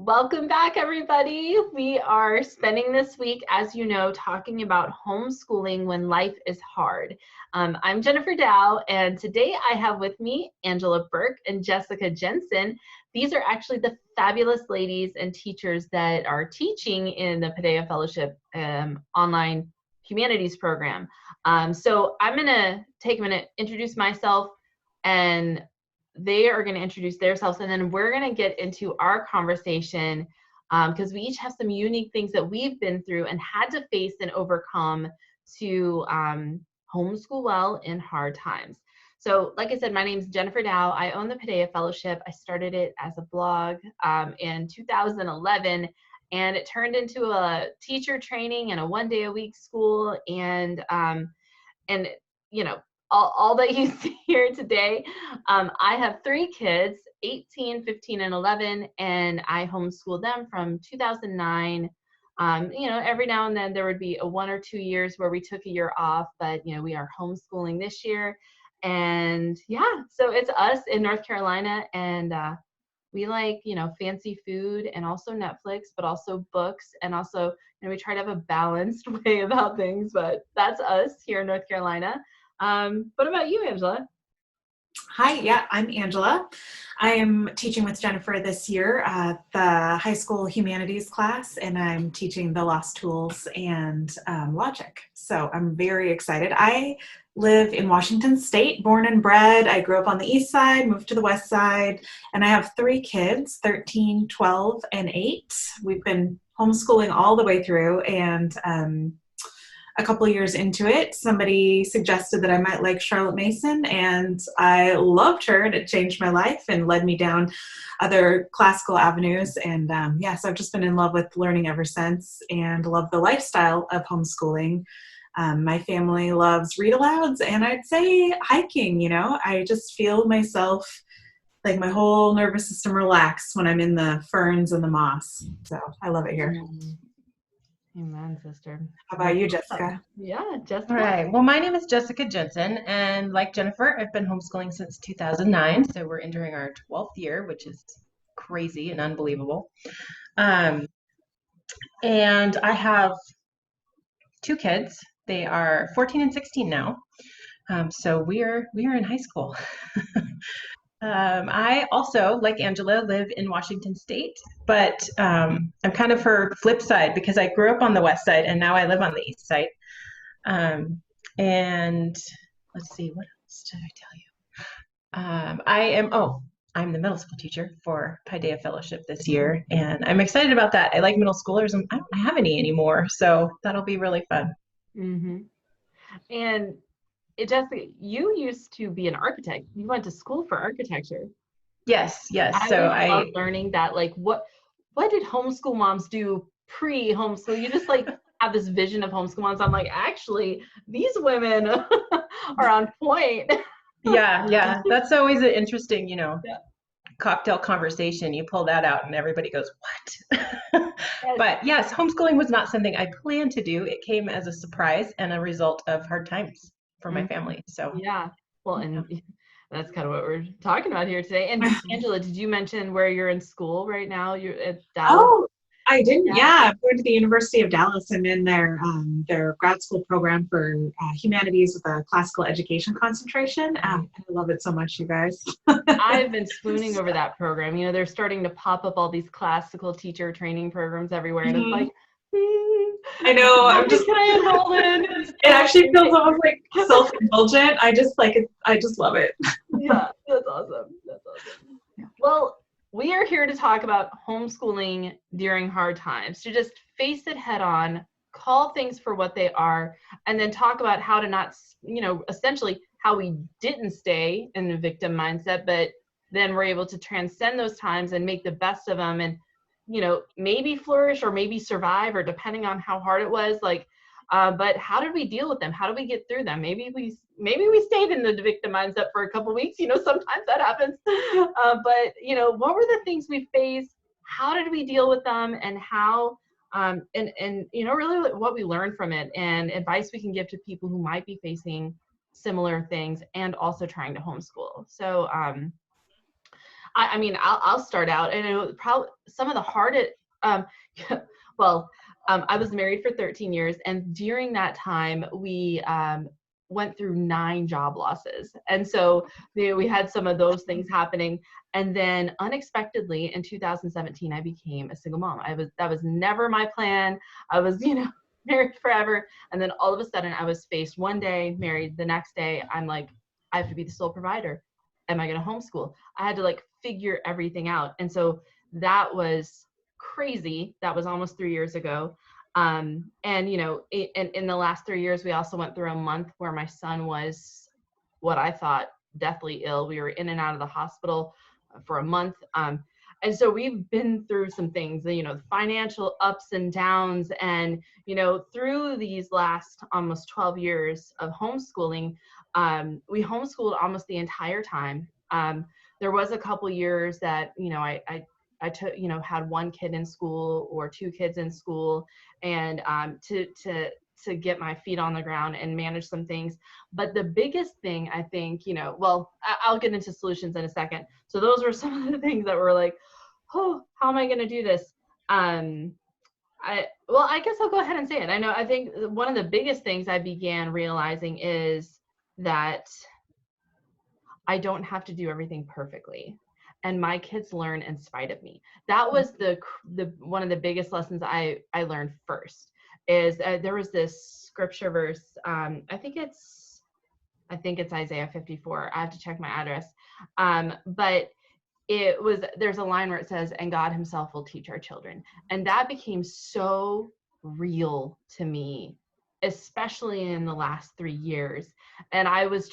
Welcome back, everybody. We are spending this week, as you know, talking about homeschooling when life is hard. I'm Jennifer Dow, and today I have with me Angela Burke and Jessica Jensen. These are actually the fabulous ladies and teachers that are teaching in the Paideia Fellowship online humanities program. So I'm going to take a minute, introduce myself, and they are going to introduce themselves, and then we're going to get into our conversation because we each have some unique things that we've been through and had to face and overcome to homeschool well in hard times. So like I said, my name is Jennifer Dow. I own the Paideia Fellowship. I started it as a blog in 2011, and it turned into a teacher training and a one-day-a-week school, and you know, all that you see here today. I have 3 kids, 18, 15, and 11, and I homeschooled them from 2009. Every now and then there would be 1 or 2 years where we took a year off, but, we are homeschooling this year. And yeah, so it's us in North Carolina, and we like, fancy food and also Netflix, but also books. And also, we try to have a balanced way about things, but that's us here in North Carolina. What about you, Angela? Hi, yeah, I'm Angela. I am teaching with Jennifer this year at the high school humanities class, and I'm teaching the lost tools and logic. So I'm very excited. I live in Washington State, born and bred. I grew up on the east side, moved to the west side, and I have 3 kids, 13, 12, and 8. We've been homeschooling all the way through, and a couple of years into it, somebody suggested that I might like Charlotte Mason, and I loved her, and it changed my life and led me down other classical avenues. And so I've just been in love with learning ever since, and love the lifestyle of homeschooling. My family loves read-alouds, and I'd say hiking. I just feel myself, like my whole nervous system relax when I'm in the ferns and the moss. So I love it here. Amen, sister. How about you, Jessica? Yeah, Jessica. All right. Well, my name is Jessica Jensen, and like Jennifer, I've been homeschooling since 2009. So we're entering our 12th year, which is crazy and unbelievable. And I have 2 kids. They are 14 and 16 now. So we are in high school. I also, like Angela, live in Washington State, but I'm kind of her flip side because I grew up on the west side and now I live on the east side. And let's see, what else did I tell you? I'm the middle school teacher for Paideia Fellowship this year, and I'm excited about that. I like middle schoolers, and I don't have any anymore, so that'll be really fun. Mm-hmm. And Jessica, you used to be an architect. You went to school for architecture. Yes. I love learning that. Like, what did homeschool moms do pre-homeschool? You just have this vision of homeschool moms. I'm like, actually, these women are on point. Yeah. That's always an interesting, cocktail conversation. You pull that out and everybody goes, what? Yes. But yes, homeschooling was not something I planned to do. It came as a surprise and a result of hard times for my family. So yeah, well, and that's kind of what we're talking about here today. And Angela, did you mention where you're in school right now? You're at Dallas? Oh, I didn't. Yeah, I'm going to the University of Dallas. I'm in their grad school program for humanities with a classical education concentration. I love it so much, you guys. I've been swooning over that program. They're starting to pop up all these classical teacher training programs everywhere, and it's like, I know. I'm just can I enroll in? It actually feels almost like self-indulgent. I just like it. I just love it. Yeah, that's awesome. Yeah. Well, we are here to talk about homeschooling during hard times, to just face it head on, call things for what they are, and then talk about how to not, essentially how we didn't stay in the victim mindset, but then we're able to transcend those times and make the best of them, and maybe flourish or maybe survive, or depending on how hard it was, but how did we deal with them? How did we get through them? Maybe we stayed in the victim mindset for a couple weeks, sometimes that happens. But what were the things we faced? How did we deal with them? And how, and really what we learned from it, and advice we can give to people who might be facing similar things and also trying to homeschool. So I mean, I'll start out, and it was probably some of the hardest. Well, I was married for 13 years, and during that time, we went through 9 job losses, and so we had some of those things happening. And then unexpectedly, in 2017, I became a single mom. That was never my plan. I was, married forever, and then all of a sudden, I was faced one day, married the next day. I'm like, I have to be the sole provider. Am I going to homeschool? I had to like figure everything out. And so that was crazy. That was almost 3 years ago. And, in the last 3 years, we also went through a month where my son was what I thought deathly ill. We were in and out of the hospital for a month. And so we've been through some things, the financial ups and downs. And, through these last almost 12 years of homeschooling, we homeschooled almost the entire time. There was a couple years that, I took, had one kid in school or 2 kids in school, and to get my feet on the ground and manage some things. But the biggest thing, I think, I'll get into solutions in a second. So those were some of the things that were like, oh, how am I going to do this? I guess I'll go ahead and say it. I think one of the biggest things I began realizing is that I don't have to do everything perfectly, and my kids learn in spite of me. That was the one of the biggest lessons I learned first. Is there was this scripture verse. I think it's Isaiah 54. I have to check my address, but there's a line where it says, "And God Himself will teach our children," and that became so real to me, especially in the last 3 years. And I was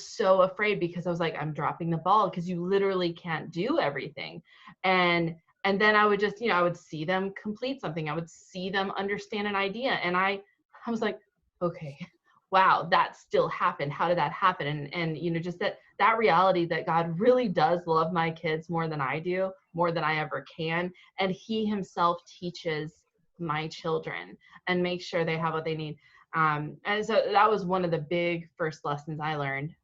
so afraid, because I was like, I'm dropping the ball, because you literally can't do everything. And then I would just, I would see them complete something. I would see them understand an idea. And I was like, okay, wow, that still happened. How did that happen? And just that reality that God really does love my kids more than I do, more than I ever can. And He Himself teaches my children and make sure they have what they need. And so that was one of the big first lessons I learned.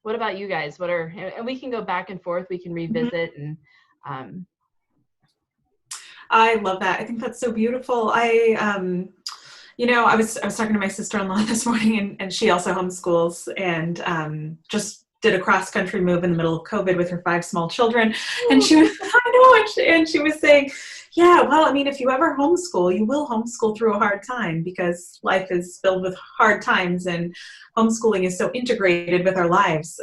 What about you guys? And we can go back and forth, we can revisit. And I love that. I think that's so beautiful. I was talking to my sister-in-law this morning, and she also homeschools, and just did a cross-country move in the middle of COVID with her 5 small children. And she was, and she was saying, yeah, well, I mean, if you ever homeschool, you will homeschool through a hard time, because life is filled with hard times, and homeschooling is so integrated with our lives.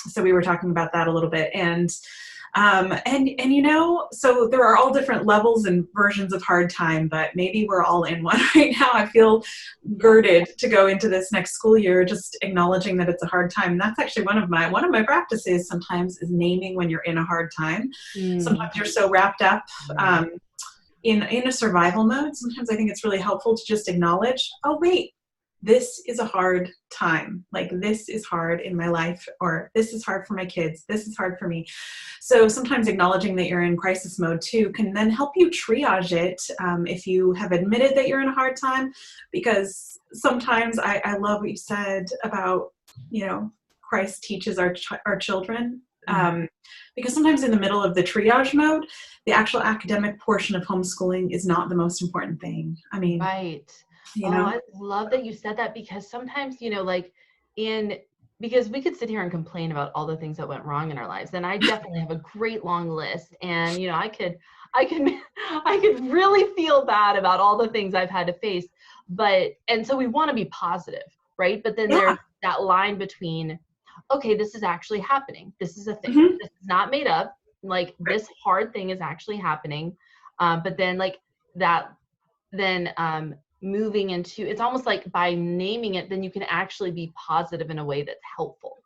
So we were talking about that a little bit. And so there are all different levels and versions of hard time, but maybe we're all in one right now. I feel girded to go into this next school year, just acknowledging that it's a hard time. And that's actually one of my practices sometimes, is naming when you're in a hard time. Sometimes you're so wrapped up, in a survival mode. Sometimes I think it's really helpful to just acknowledge, oh, wait, this is a hard time. Like, this is hard in my life, or this is hard for my kids. This is hard for me. So sometimes acknowledging that you're in crisis mode too can then help you triage it, if you have admitted that you're in a hard time, because sometimes I love what you said about, Christ teaches our children. Because sometimes in the middle of the triage mode, the actual academic portion of homeschooling is not the most important thing. I mean, right. I love that you said that, because sometimes, because we could sit here and complain about all the things that went wrong in our lives. And I definitely have a great long list. And, I could really feel bad about all the things I've had to face. And so we want to be positive, right? But then there's that line between, okay, this is actually happening. This is a thing. This is not made up. Like, this hard thing is actually happening. But then moving into, it's almost like by naming it, then you can actually be positive in a way that's helpful.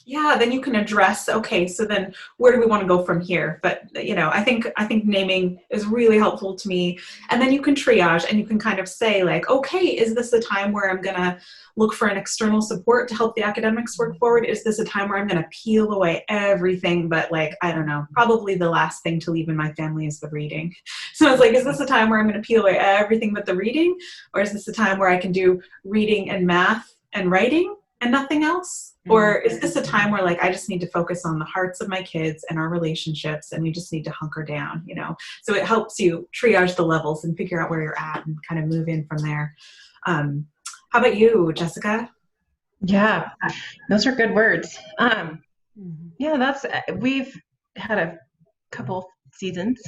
Yeah, then you can address, okay, so then where do we want to go from here? But, I think naming is really helpful to me. And then you can triage, and you can kind of say, like, okay, is this a time where I'm going to look for an external support to help the academics work forward? Is this a time where I'm going to peel away everything but, like, I don't know, probably the last thing to leave in my family is the reading. So it's like, is this a time where I'm going to peel away everything but the reading? Or is this a time where I can do reading and math and writing? and nothing else? Or is this a time where like I just need to focus on the hearts of my kids and our relationships, and we just need to hunker down, you know? So it helps you triage the levels and figure out where you're at and kind of move in from there. How about you, Jessica? Yeah, those are good words. Yeah, we've had a couple seasons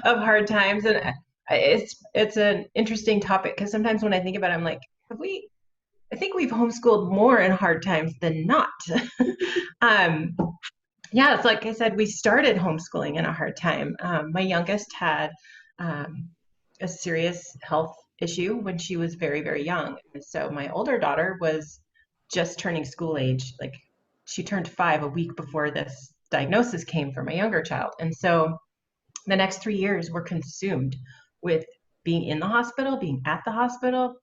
of hard times, and it's an interesting topic because sometimes when I think about it, I'm like, I think we've homeschooled more in hard times than not. Yeah, it's like I said, we started homeschooling in a hard time. My youngest had a serious health issue when she was very, very young. And so my older daughter was just turning school age. Like she turned 5 a week before this diagnosis came for my younger child. And so the next 3 years were consumed with being in the hospital, being at the hospital,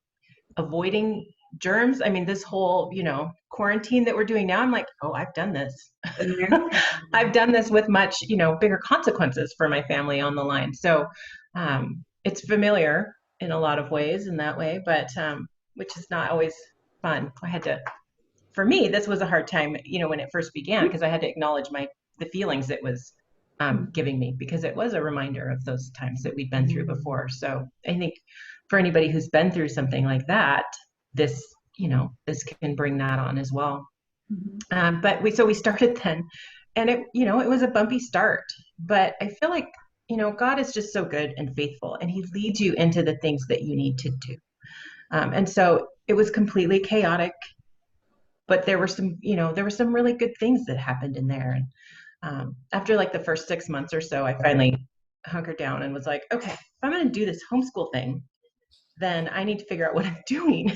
avoiding germs. I mean, this whole, quarantine that we're doing now, I'm like, oh, I've done this. I've done this with much, bigger consequences for my family on the line. So it's familiar in a lot of ways in that way, but which is not always fun. For me, this was a hard time, when it first began, because I had to acknowledge the feelings it was giving me, because it was a reminder of those times that we'd been through before. So I think for anybody who's been through something like that, this can bring that on as well. But we started then, and it was a bumpy start, but I feel like, God is just so good and faithful, and he leads you into the things that you need to do. And so it was completely chaotic, but there were some really good things that happened in there. And after like the first 6 months or so, I finally hunkered down and was like, okay, if I'm going to do this homeschool thing, then I need to figure out what I'm doing.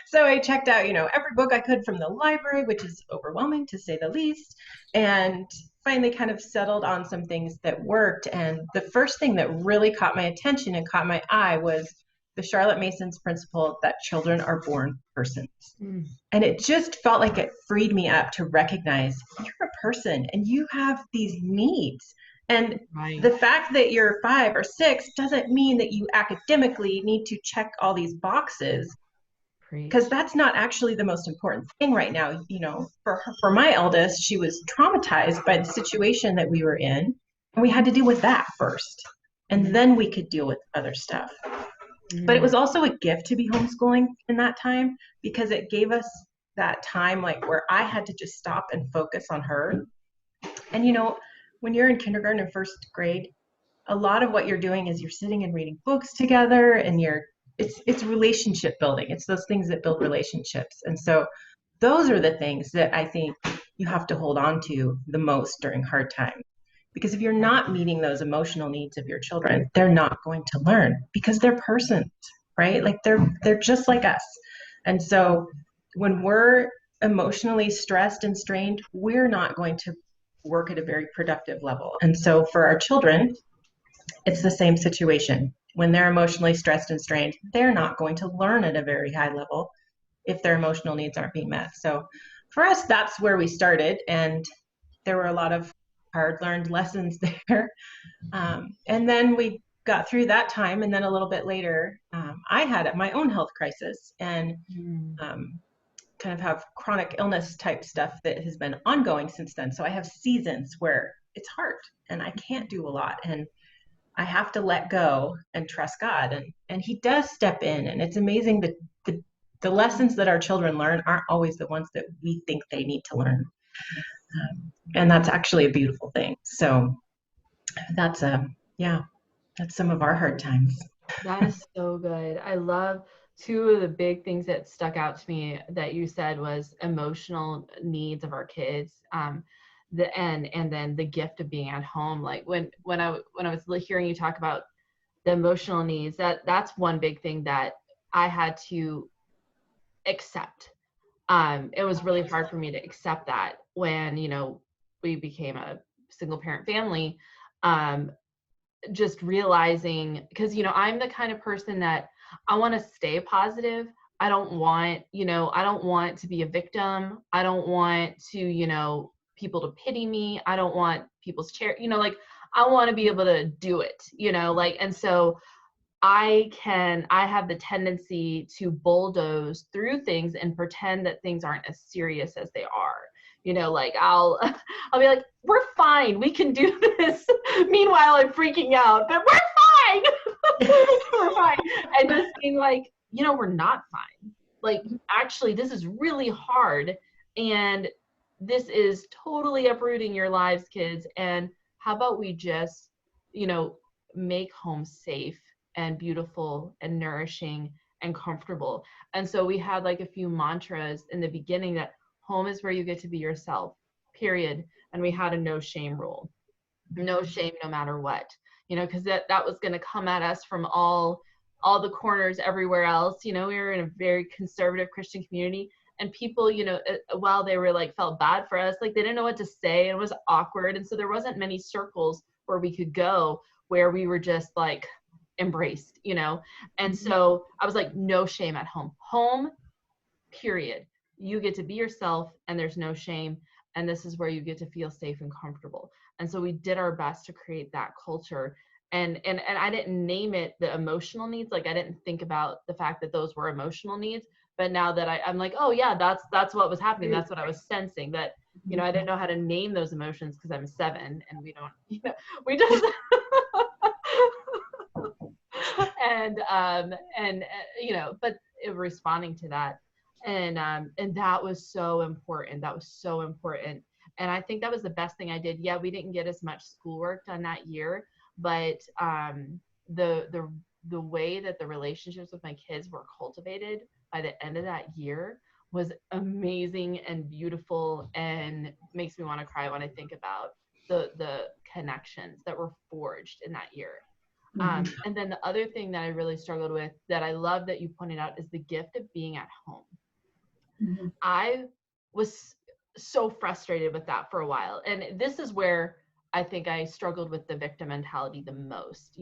So I checked out, every book I could from the library, which is overwhelming to say the least, and finally kind of settled on some things that worked. And the first thing that really caught my attention and caught my eye was the Charlotte Mason's principle that children are born persons. And it just felt like it freed me up to recognize you're a person and you have these needs. And the fact that you're 5 or 6 doesn't mean that you academically need to check all these boxes, because that's not actually the most important thing right now. For my eldest, she was traumatized by the situation that we were in, and we had to deal with that first, and then we could deal with other stuff. But it was also a gift to be homeschooling in that time, because it gave us that time like where I had to just stop and focus on her. And when you're in kindergarten and first grade, a lot of what you're doing is you're sitting and reading books together, and it's relationship building. It's those things that build relationships. And so those are the things that I think you have to hold on to the most during hard times. Because if you're not meeting those emotional needs of your children, they're not going to learn, because they're persons, right? Like they're just like us. And so when we're emotionally stressed and strained, we're not going to work at a very productive level. And so for our children, it's the same situation. When they're emotionally stressed and strained, they're not going to learn at a very high level if their emotional needs aren't being met. So for us, that's where we started. And there were a lot of hard learned lessons there. And then we got through that time. And then a little bit later, I had my own health crisis, and kind of have chronic illness type stuff that has been ongoing since then. So I have seasons where it's hard and I can't do a lot, and I have to let go and trust God, and he does step in. And it's amazing that the lessons that our children learn aren't always the ones that we think they need to learn. And that's actually a beautiful thing. So that's some of our hard times. That is so good. I love two of the big things that stuck out to me that you said was emotional needs of our kids, and then the gift of being at home. Like when I was hearing you talk about the emotional needs, that's one big thing that I had to accept. It was really hard for me to accept that when we became a single parent family. Just realizing, because I'm the kind of person that I want to stay positive. I don't want to be a victim. I don't want to people to pity me. I don't want people's like I want to be able to do it, and so I have the tendency to bulldoze through things and pretend that things aren't as serious as they are. Like I'll be like, we're fine, we can do this. Meanwhile, I'm freaking out, but we're fine. We're fine. And just being like, we're not fine. Like, actually, this is really hard. And this is totally uprooting your lives, kids. And how about we just, make home safe and beautiful and nourishing and comfortable. And so we had like a few mantras in the beginning that home is where you get to be yourself, period. And we had a no shame rule. No shame, no matter what, because that was going to come at us from all the corners everywhere else. We were in a very conservative Christian community, and people, while they were like felt bad for us, like they didn't know what to say, and it was awkward. And so there wasn't many circles where we could go where we were just like embraced, and so I was like, no shame at home, period. You get to be yourself, and there's no shame, and this is where you get to feel safe and comfortable. And so we did our best to create that culture. And I didn't name it the emotional needs. Like, I didn't think about the fact that those were emotional needs. But now that I'm like, oh yeah, that's what was happening. That's what I was sensing. That, I didn't know how to name those emotions because I'm 7 and we don't, we just, but responding to that. And that was so important. That was so important. And I think that was the best thing I did. Yeah, we didn't get as much schoolwork done that year, but the way that the relationships with my kids were cultivated by the end of that year was amazing and beautiful, and makes me want to cry when I think about the connections that were forged in that year. And then the other thing that I really struggled with, that I love that you pointed out, is the gift of being at home. I was so frustrated with that for a while. And this is where I think I struggled with the victim mentality the most,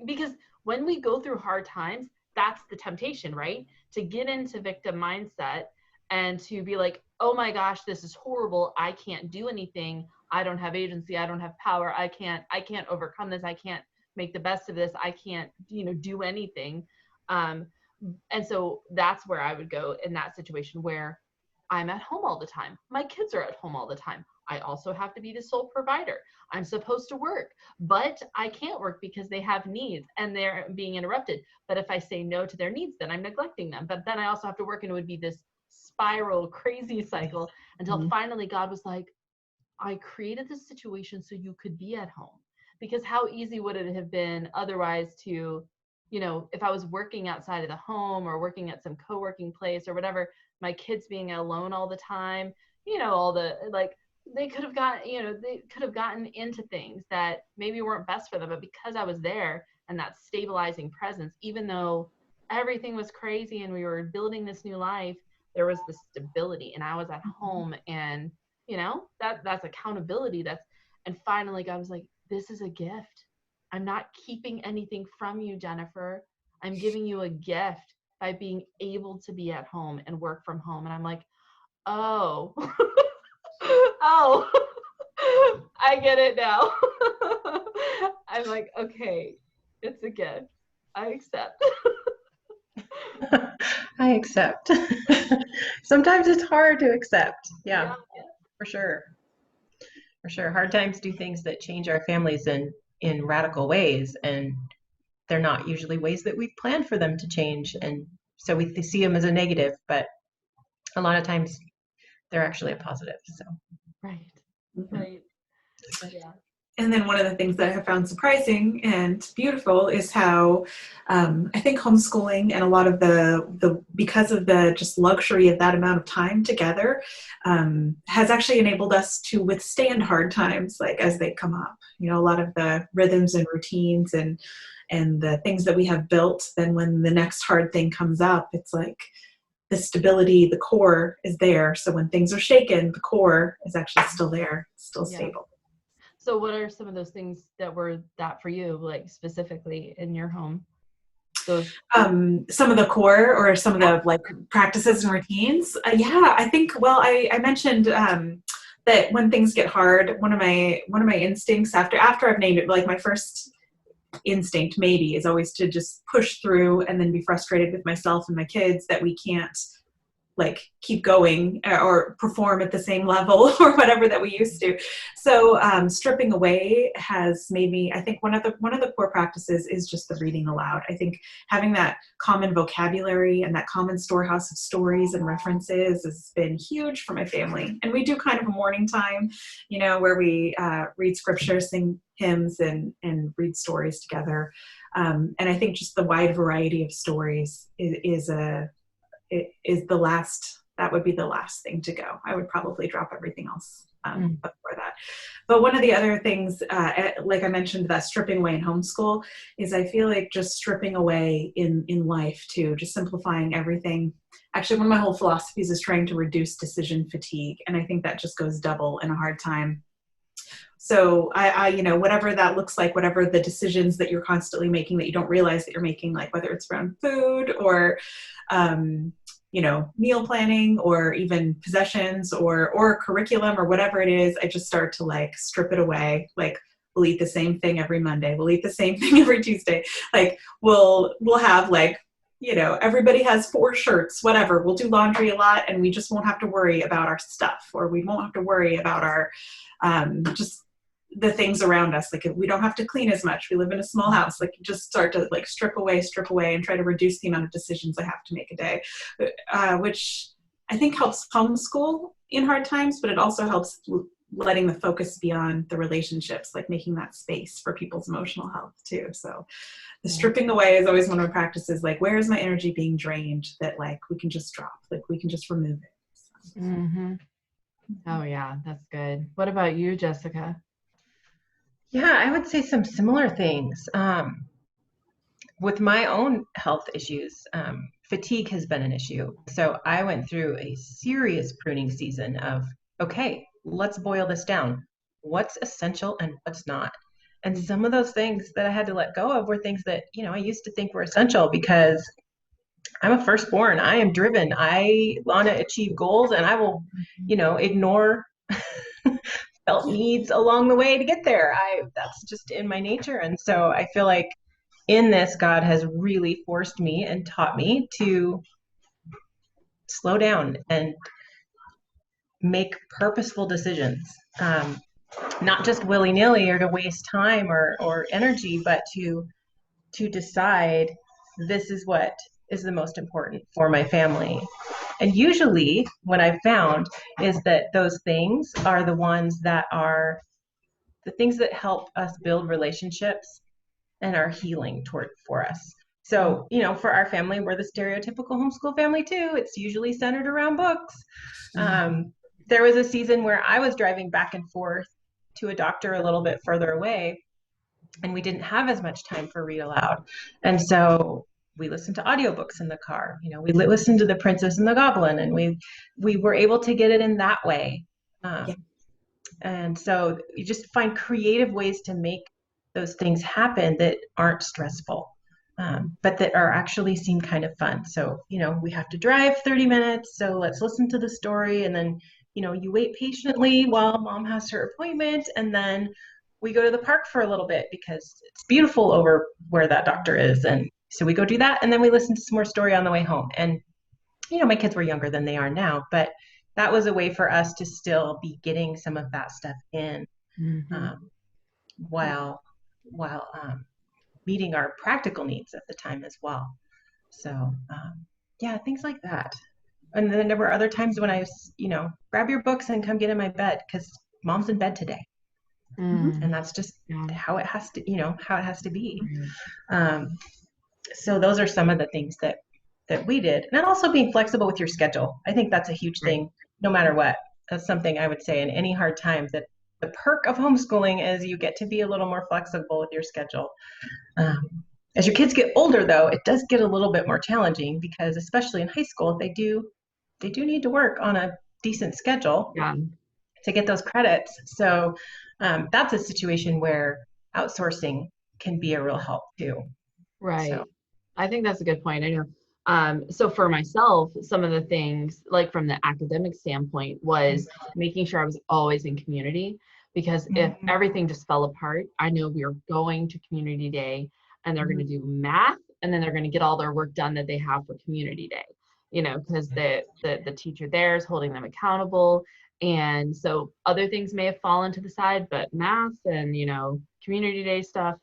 because when we go through hard times, that's the temptation, right? To get into victim mindset and to be like, oh my gosh, this is horrible. I can't do anything. I don't have agency. I don't have power. I can't overcome this. I can't make the best of this. I can't, do anything. And so that's where I would go in that situation, where I'm at home all the time. My kids are at home all the time. I also have to be the sole provider. I'm supposed to work, but I can't work because they have needs and they're being interrupted. But if I say no to their needs, then I'm neglecting them. But then I also have to work, and it would be this spiral, crazy cycle until finally God was like, I created this situation so you could be at home. Because how easy would it have been otherwise to, if I was working outside of the home or working at some co-working place or whatever, my kids being alone all the time, all the, like, they could have gotten into things that maybe weren't best for them. But because I was there and that stabilizing presence, even though everything was crazy and we were building this new life, there was the stability, and I was at home, and that's accountability. And finally God was like, this is a gift. I'm not keeping anything from you, Jennifer. I'm giving you a gift by being able to be at home and work from home. And I'm like, oh, oh, I get it now. I'm like, okay, it's a gift. I accept. I accept. Sometimes it's hard to accept. Yeah, for sure. For sure. Hard times do things that change our families in radical ways, and they're not usually ways that we've planned for them to change. And so we see them as a negative, but a lot of times they're actually a positive. So. Right. Right. Yeah. And then one of the things that I have found surprising and beautiful is how I think homeschooling and a lot of the because of the just luxury of that amount of time together has actually enabled us to withstand hard times, like as they come up. A lot of the rhythms and routines and the things that we have built, then when the next hard thing comes up, it's like the stability, the core is there. So when things are shaken, the core is actually still there, still stable. So what are some of those things that were that for you, like specifically in your home? Those some of the core or some of the like practices and routines. I think, well, I mentioned that when things get hard, one of my instincts after I've named it, like my first instinct maybe is always to just push through and then be frustrated with myself and my kids that we can't like keep going or perform at the same level or whatever that we used to. So stripping away has made me, I think one of the core practices is just the reading aloud. I think having that common vocabulary and that common storehouse of stories and references has been huge for my family. And we do kind of a morning time, you know, where we read scripture, sing hymns, and read stories together. And I think just the wide variety of stories that would be the last thing to go. I would probably drop everything else before that. But one of the other things, like I mentioned, that stripping away in homeschool is I feel like just stripping away in life too, just simplifying everything. Actually, one of my whole philosophies is trying to reduce decision fatigue. And I think that just goes double in a hard time. So I, you know, whatever that looks like, whatever the decisions that you're constantly making that you don't realize that you're making, like whether it's around food or, you know, meal planning or even possessions or curriculum or whatever it is, I just start to like strip it away. Like we'll eat the same thing every Monday. We'll eat the same thing every Tuesday. Like we'll have like, you know, everybody has 4 shirts, whatever. We'll do laundry a lot and we just won't have to worry about our stuff, or we won't have to worry about our, just the things around us. Like we don't have to clean as much. We live in a small house. Like just start to like strip away and try to reduce the amount of decisions I have to make a day, which I think helps homeschool in hard times, but it also helps letting the focus be on the relationships, like making that space for people's emotional health too. So the stripping away is always one of our practices. Like, where is my energy being drained that like we can just drop, like we can just remove it. So. Mm-hmm. Oh yeah, that's good. What about you, Jessica? Yeah, I would say some similar things. With my own health issues, fatigue has been an issue. So I went through a serious pruning season of, okay, let's boil this down. What's essential and what's not? And some of those things that I had to let go of were things that, you know, I used to think were essential because I'm a firstborn. I am driven. I want to achieve goals and I will, you know, ignore felt needs along the way to get there. That's just in my nature. And so I feel like in this, God has really forced me and taught me to slow down and make purposeful decisions, not just willy-nilly or to waste time or energy, but to decide this is what is the most important for my family. And usually what I've found is that those things are the ones that are the things that help us build relationships and are healing for us. So, you know, for our family, we're the stereotypical homeschool family too. It's usually centered around books. There was a season where I was driving back and forth to a doctor a little bit further away, and we didn't have as much time for read aloud. And so we listened to audiobooks in the car. You know, we listened to The Princess and the Goblin, and we were able to get it in that way. And so you just find creative ways to make those things happen that aren't stressful, but that are actually seem kind of fun. So, you know, we have to drive 30 minutes. So let's listen to the story. And then, you know, you wait patiently while mom has her appointment. And then we go to the park for a little bit because it's beautiful over where that doctor is. And so we go do that. And then we listen to some more story on the way home. And, you know, my kids were younger than they are now, but that was a way for us to still be getting some of that stuff in, while meeting our practical needs at the time as well. So yeah, things like that. And then there were other times when I was, you know, grab your books and come get in my bed because mom's in bed today. And that's just how it has to, you know, how it has to be. So those are some of the things that we did. And also being flexible with your schedule. I think that's a huge thing, no matter what. That's something I would say in any hard times, that the perk of homeschooling is you get to be a little more flexible with your schedule. As your kids get older, though, it does get a little bit more challenging because, especially in high school, they do need to work on a decent schedule to get those credits. So that's a situation where outsourcing can be a real help too. Right. So. I think that's a good point. I know. So for myself, some of the things, like from the academic standpoint, was making sure I was always in community, because if everything just fell apart, I know we are going to community day and they're going to do math and then they're going to get all their work done that they have for community day, you know, because the teacher there is holding them accountable. And so other things may have fallen to the side, but math and, you know, community day stuff,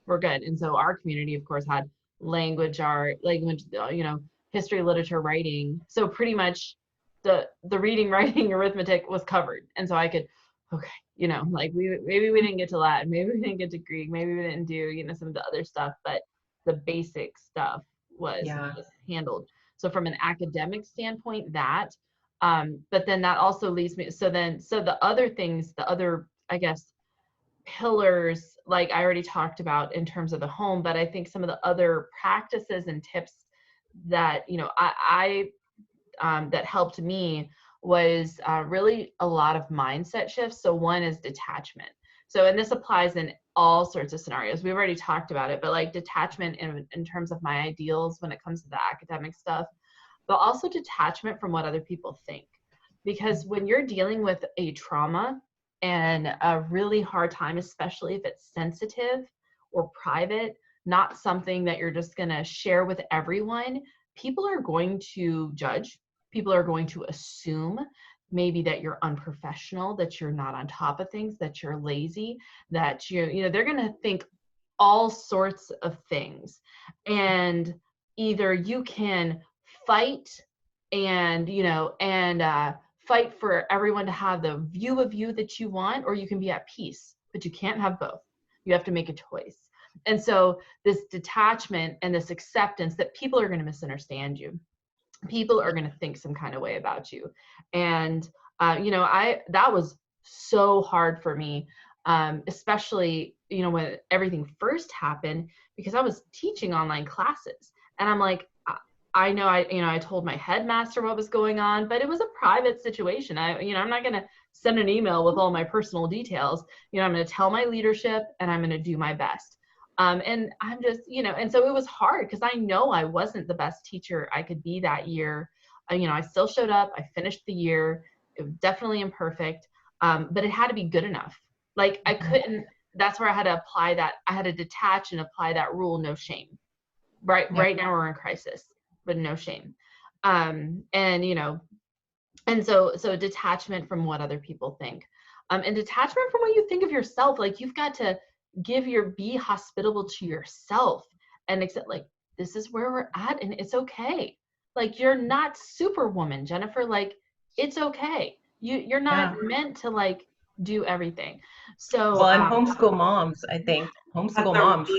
we're good. And so our community, of course, had language, art, language, you know, history, literature, writing. So pretty much the reading, writing, arithmetic was covered. And so I could, okay, you know, like maybe we didn't get to Latin, maybe we didn't get to Greek, maybe we didn't do, you know, some of the other stuff, but the basic stuff was handled. So from an academic standpoint, that, but then that also leads me, so the other things, the other, I guess, pillars, like I already talked about in terms of the home, but I think some of the other practices and tips that, you know, I that helped me was really a lot of mindset shifts. So one is detachment. So, and this applies in all sorts of scenarios. We've already talked about it, but like detachment in terms of my ideals when it comes to the academic stuff, but also detachment from what other people think. Because when you're dealing with a trauma and a really hard time, especially if it's sensitive or private, not something that you're just going to share with everyone, people are going to judge. People are going to assume maybe that you're unprofessional, that you're not on top of things, that you're lazy, that you know, they're going to think all sorts of things. And either you can fight and, you know, and fight for everyone to have the view of you that you want, or you can be at peace, but you can't have both. You have to make a choice. And so this detachment and this acceptance that people are going to misunderstand you. People are going to think some kind of way about you. And, you know, that was so hard for me, especially, you know, when everything first happened, because I was teaching online classes and I'm like, I know I told my headmaster what was going on, but it was a private situation. I'm not going to send an email with all my personal details. You know, I'm going to tell my leadership and I'm going to do my best. And I'm just, you know, and so it was hard because I know I wasn't the best teacher I could be that year. You know, I still showed up. I finished the year. It was definitely imperfect, but it had to be good enough. Like I couldn't, that's where I had to apply that. I had to detach and apply that rule, no shame. Right now we're in crisis, but no shame. And, you know, and so detachment from what other people think, and detachment from what you think of yourself. Like you've got to be hospitable to yourself and accept, like, this is where we're at and it's okay. Like you're not Superwoman, Jennifer. Like it's okay. You're not meant to like do everything. So well, and homeschool moms, I think homeschool moms,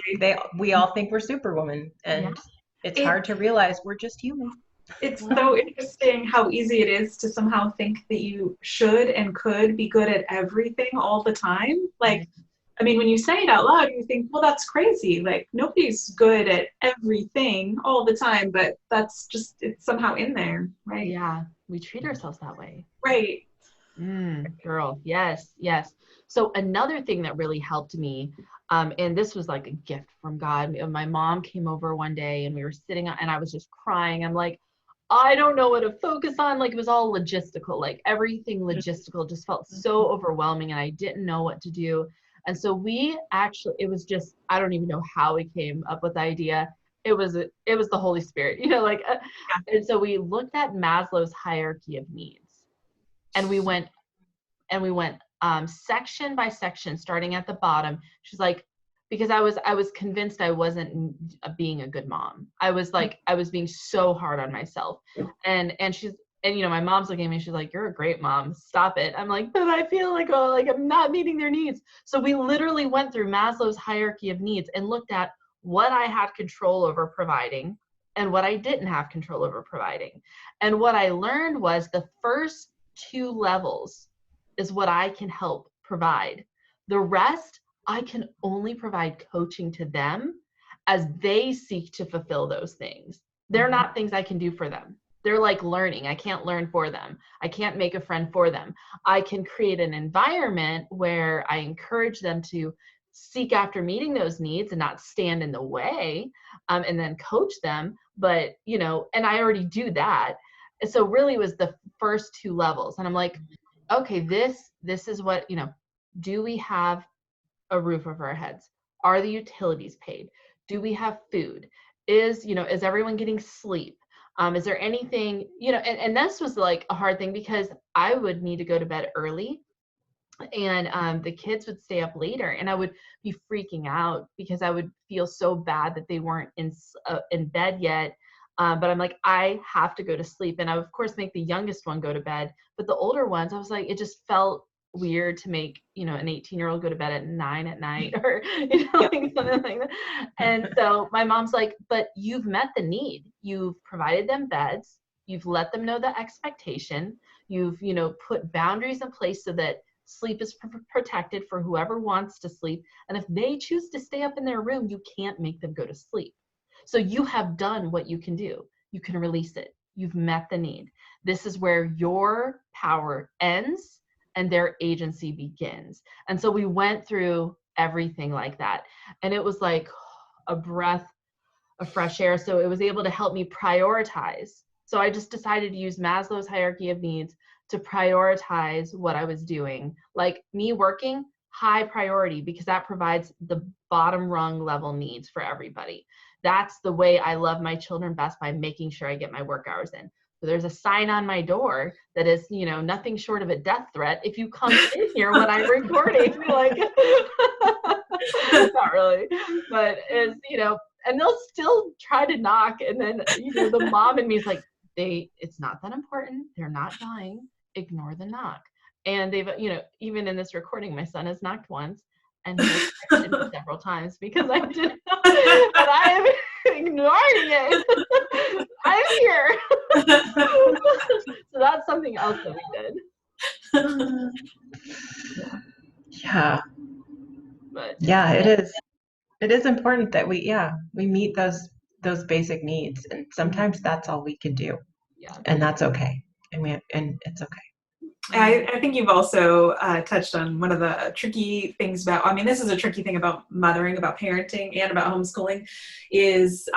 we all think we're Superwoman, and it's hard to realize we're just human. It's so interesting how easy it is to somehow think that you should and could be good at everything all the time. Like, I mean, when you say it out loud, you think, well, that's crazy. Like, nobody's good at everything all the time, but that's just, it's somehow in there, right? Yeah, we treat ourselves that way. Right. Girl, yes. So another thing that really helped me, and this was like a gift from God. My mom came over one day and we were sitting and I was just crying. I'm like, I don't know what to focus on. Like it was all logistical, like everything logistical just felt so overwhelming and I didn't know what to do. And so it was just, I don't even know how we came up with the idea. It was the Holy Spirit, you know, like, and so we looked at Maslow's hierarchy of needs and we went section by section, starting at the bottom. She's like, because I was convinced I wasn't being a good mom. I was being so hard on myself. And you know, my mom's looking at me, she's like, you're a great mom. Stop it. I'm like, but I feel like, oh, like I'm not meeting their needs. So we literally went through Maslow's hierarchy of needs and looked at what I had control over providing and what I didn't have control over providing. And what I learned was the first 2 levels is what I can help provide. The rest, I can only provide coaching to them as they seek to fulfill those things. They're not things I can do for them. They're like learning. I can't learn for them. I can't make a friend for them. I can create an environment where I encourage them to seek after meeting those needs and not stand in the way, and then coach them. But, you know, and I already do that. So really it was the first 2 levels. And I'm like, okay, this is what, you know, Do we have a roof over our heads? Are the utilities paid? Do we have food? Is everyone getting sleep? Is there anything, and this was like a hard thing because I would need to go to bed early, and the kids would stay up later, and I would be freaking out because I would feel so bad that they weren't in bed yet. But I'm like, I have to go to sleep. And I would, of course, make the youngest one go to bed. But the older ones, I was like, it just felt weird to make, an 18-year-old go to bed at 9 at night or, like something like that. And so my mom's like, but you've met the need. You've provided them beds. You've let them know the expectation. You've, put boundaries in place so that sleep is protected for whoever wants to sleep. And if they choose to stay up in their room, you can't make them go to sleep. So you have done what you can do. You can release it. You've met the need. This is where your power ends and their agency begins. And so we went through everything like that. And it was like a breath of fresh air. So it was able to help me prioritize. So I just decided to use Maslow's hierarchy of needs to prioritize what I was doing. Like me working, high priority, because that provides the bottom rung level needs for everybody. That's the way I love my children best, by making sure I get my work hours in. So there's a sign on my door that is, nothing short of a death threat. If you come in here when I'm recording, like, not really, but it's, and they'll still try to knock. And then, the mom in me is like, it's not that important. They're not dying. Ignore the knock. And they've, even in this recording, my son has knocked once. And he texted me several times because I did not, and I am ignoring it. I'm here. So that's something else that we did. Yeah. But yeah, it is important that we meet those basic needs, and sometimes that's all we can do. Yeah. And that's okay. And it's okay. I think you've also touched on one of the tricky things about, this is a tricky thing about mothering, about parenting, and about homeschooling, is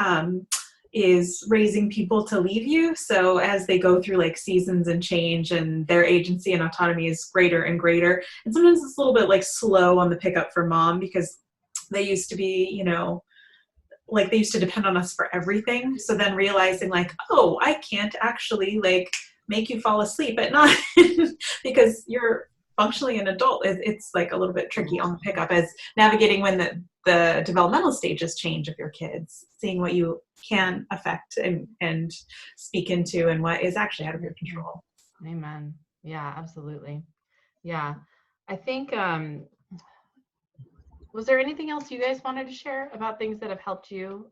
raising people to leave you. So as they go through like seasons and change, and their agency and autonomy is greater and greater, and sometimes it's a little bit like slow on the pickup for mom, because they used to be, like they used to depend on us for everything. So then realizing like, oh, I can't actually like make you fall asleep at night because you're functionally an adult. It's like a little bit tricky on the pickup, as navigating when the developmental stages change of your kids, seeing what you can affect and speak into, and what is actually out of your control. Amen. Yeah, absolutely. Yeah. I think, was there anything else you guys wanted to share about things that have helped you?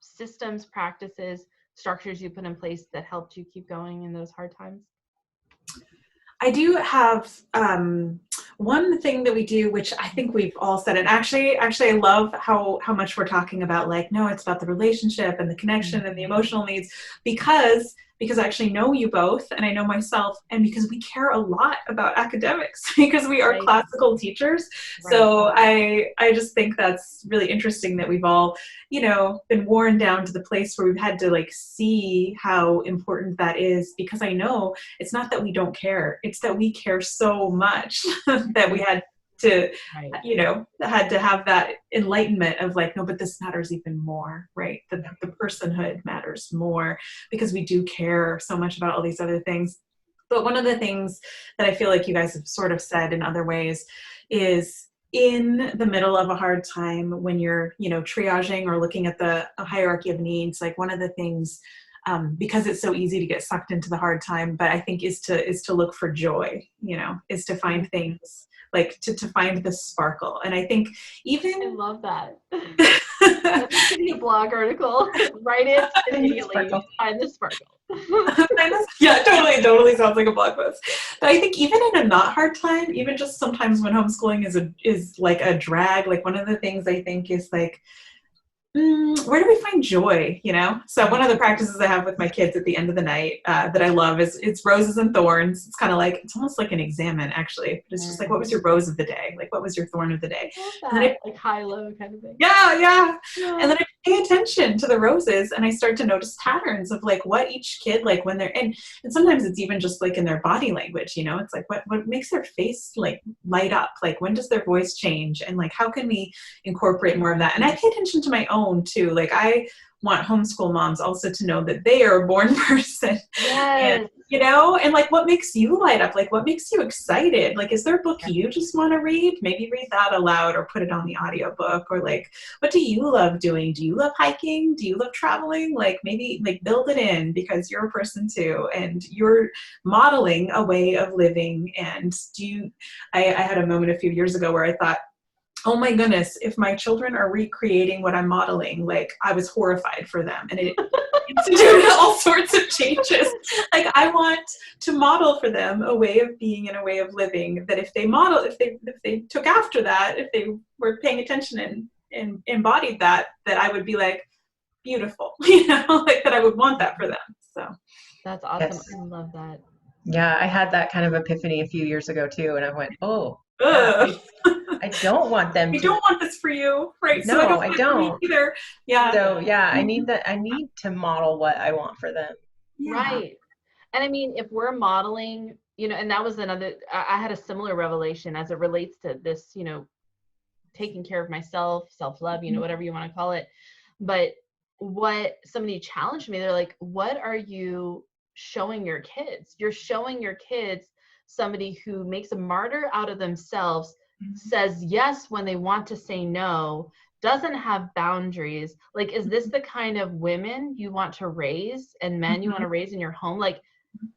Systems, practices, structures you put in place that helped you keep going in those hard times? I do have one thing that we do, which I think we've all said, and actually I love how much we're talking about, like, no, it's about the relationship and the connection and the emotional needs, because I actually know you both, and I know myself, and because we care a lot about academics, because we are classical teachers. Right. So I just think that's really interesting that we've all, been worn down to the place where we've had to like see how important that is, because I know it's not that we don't care, it's that we care so much that we had to, had to have that enlightenment of like, no, but this matters even more, right? The personhood matters more, because we do care so much about all these other things. But one of the things that I feel like you guys have sort of said in other ways is, in the middle of a hard time, when you're, triaging or looking at the hierarchy of needs, like one of the things, because it's so easy to get sucked into the hard time, but I think is to look for joy, is to find things, like to find the sparkle. And I think even— I love that. That's a blog article. Write it immediately. Find the sparkle. Yeah, totally sounds like a blog post. But I think even in a not hard time, even just sometimes when homeschooling is like a drag, like one of the things I think is like, where do we find joy? So one of the practices I have with my kids at the end of the night that I love is it's roses and thorns. It's kind of like, it's almost like an examen, actually. But it's just like, what was your rose of the day? Like, what was your thorn of the day? Like high-low kind of thing. Yeah. And then I pay attention to the roses, and I start to notice patterns of like what each kid, like when they're and sometimes it's even just like in their body language, you know, it's like what makes their face like light up, like when does their voice change, and like how can we incorporate more of that. And I pay attention to my own too. Like I want homeschool moms also to know that they are a born person. Yes. And you know, and like what makes you light up, like what makes you excited, like is there a book you just want to read, maybe read that aloud or put it on the audiobook, or like what do you love doing, do you love hiking, do you love traveling, like maybe like build it in because you're a person too and you're modeling a way of living. And I had a moment a few years ago where I thought, oh my goodness, if my children are recreating what I'm modeling, like I was horrified for them, and it instituted all sorts of changes. Like I want to model for them a way of being and a way of living that if they took after that, if they were paying attention and embodied that I would be like, beautiful, you know, like that I would want that for them. So That's awesome. Yes. I love that. Yeah, I had that kind of epiphany a few years ago too, and I went, oh, yeah, I don't want them I to. don't want this for you, right? No, so I don't either. Yeah. So yeah, I need to model what I want for them. Yeah. Right. And I mean, if we're modeling, you know, and that was I had a similar revelation as it relates to this, you know, taking care of myself, self-love, you know, whatever you want to call it. But what somebody challenged me, they're like, what are you showing your kids? You're showing your kids somebody who makes a martyr out of themselves, says yes when they want to say no, doesn't have boundaries. Like, is this the kind of women you want to raise and men you want to raise in your home? Like,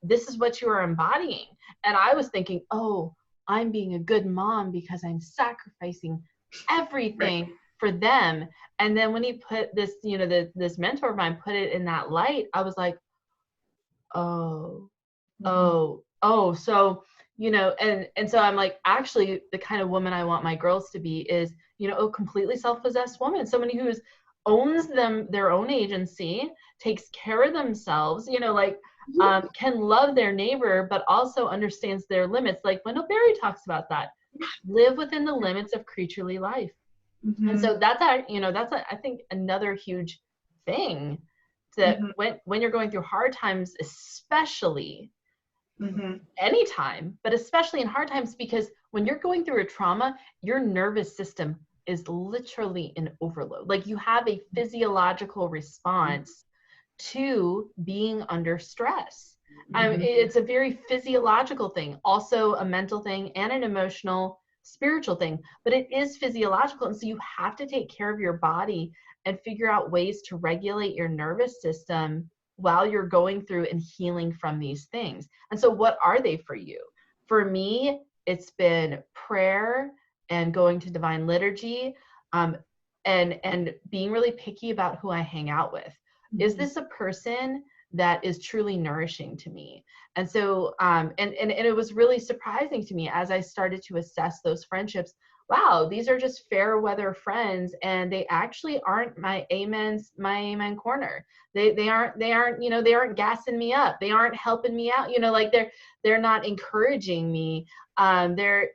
this is what you are embodying. And I was thinking, oh, I'm being a good mom because I'm sacrificing everything for them. And then when he put this, you know, this mentor of mine put it in that light, I was like, so, you know, and so I'm like, actually the kind of woman I want my girls to be is, you know, a completely self-possessed woman, somebody who owns their own agency, takes care of themselves, you know, like, can love their neighbor, but also understands their limits. Like Wendell Berry talks about that, live within the limits of creaturely life. And so that's I think another huge thing that when you're going through hard times, especially anytime, but especially in hard times, because when you're going through a trauma, your nervous system is literally in overload. Like you have a physiological response to being under stress. It's a very physiological thing, also a mental thing and an emotional, spiritual thing, but it is physiological. And so you have to take care of your body and figure out ways to regulate your nervous system while you're going through and healing from these things. And so what are they for you? For me, it's been prayer and going to divine liturgy, and being really picky about who I hang out with. Is this a person that is truly nourishing to me? And so, and it was really surprising to me as I started to assess those friendships. Wow, these are just fair weather friends, and they actually aren't my amen corner. They aren't, you know, they aren't gassing me up. They aren't helping me out. You know, like they're not encouraging me. And they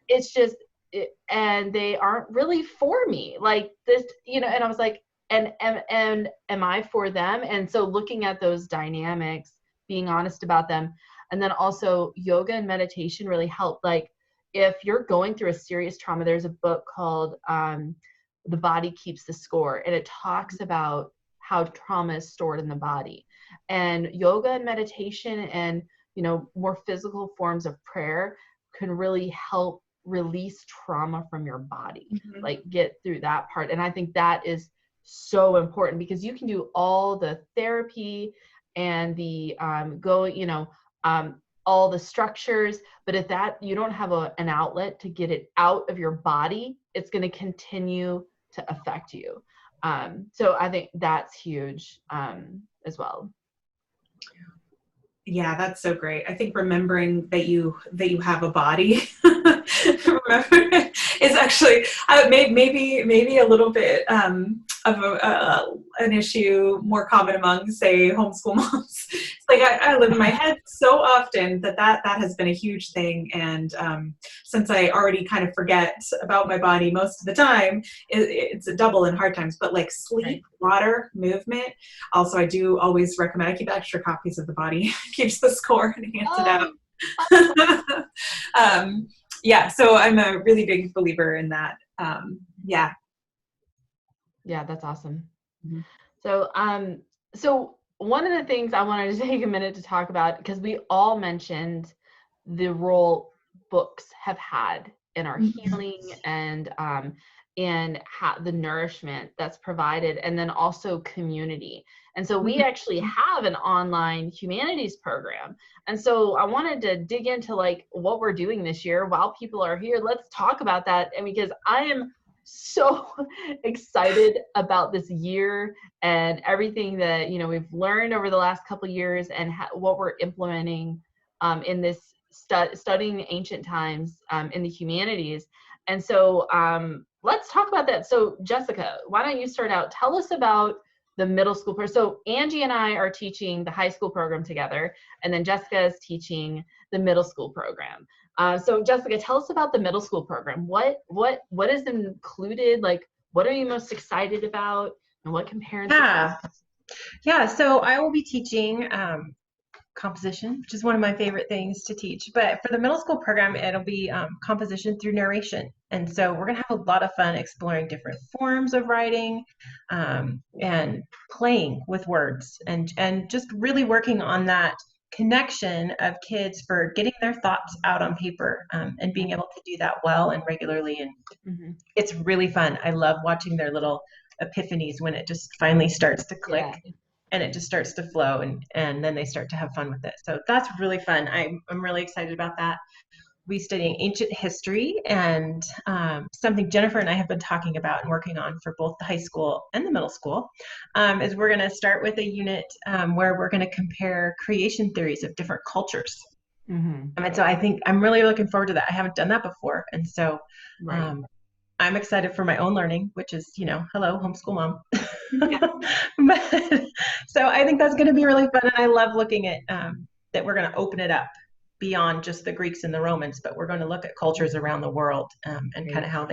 aren't really for me. Like this, you know. And I was like, and am I for them? And so looking at those dynamics, being honest about them, and then also yoga and meditation really help. Like if you're going through a serious trauma, there's a book called The Body Keeps the Score, and it talks about how trauma is stored in the body. And yoga and meditation and, you know, more physical forms of prayer can really help release trauma from your body, like get through that part. And I think that is so important, because you can do all the therapy and the all the structures, but if that you don't have an outlet to get it out of your body, it's going to continue to affect you. So I think that's huge as well. Yeah, that's so great. I think remembering that you have a body remember is actually maybe a little bit of an issue more common among, say, homeschool moms. It's like I live in my head so often that has been a huge thing, and since I already kind of forget about my body most of the time, it's a double in hard times. But like sleep, water, movement. Also, I do always recommend. I keep extra copies of The Body Keeps the Score and hands it out. Yeah, so I'm a really big believer in that. Yeah, that's awesome. Mm-hmm. So one of the things I wanted to take a minute to talk about, because we all mentioned the role books have had in our healing and the nourishment that's provided, and then also community. And so we actually have an online humanities program. And so I wanted to dig into like what we're doing this year while people are here. Let's talk about that. And because I am so excited about this year and everything that, we've learned over the last couple of years, and what we're implementing in this studying ancient times in the humanities. And so let's talk about that. So Jessica, why don't you start out? Tell us about the middle school program. So Angie and I are teaching the high school program together, and then Jessica is teaching the middle school program. So Jessica, tell us about the middle school program. What is included? Like, what are you most excited about, and what can parents? Yeah. So I will be teaching composition, which is one of my favorite things to teach. But for the middle school program, it'll be composition through narration. And so we're going to have a lot of fun exploring different forms of writing and playing with words and just really working on that connection of kids for getting their thoughts out on paper and being able to do that well and regularly. And it's really fun. I love watching their little epiphanies when it just finally starts to click. Yeah. And it just starts to flow, and then they start to have fun with it. So that's really fun. I'm really excited about that. We're studying ancient history, and something Jennifer and I have been talking about and working on for both the high school and the middle school is we're going to start with a unit where we're going to compare creation theories of different cultures. And so I think I'm really looking forward to that. I haven't done that before. And so I'm excited for my own learning, which is, hello, homeschool mom. But so I think that's going to be really fun. And I love looking at that we're going to open it up beyond just the Greeks and the Romans, but we're going to look at cultures around the world and kind of how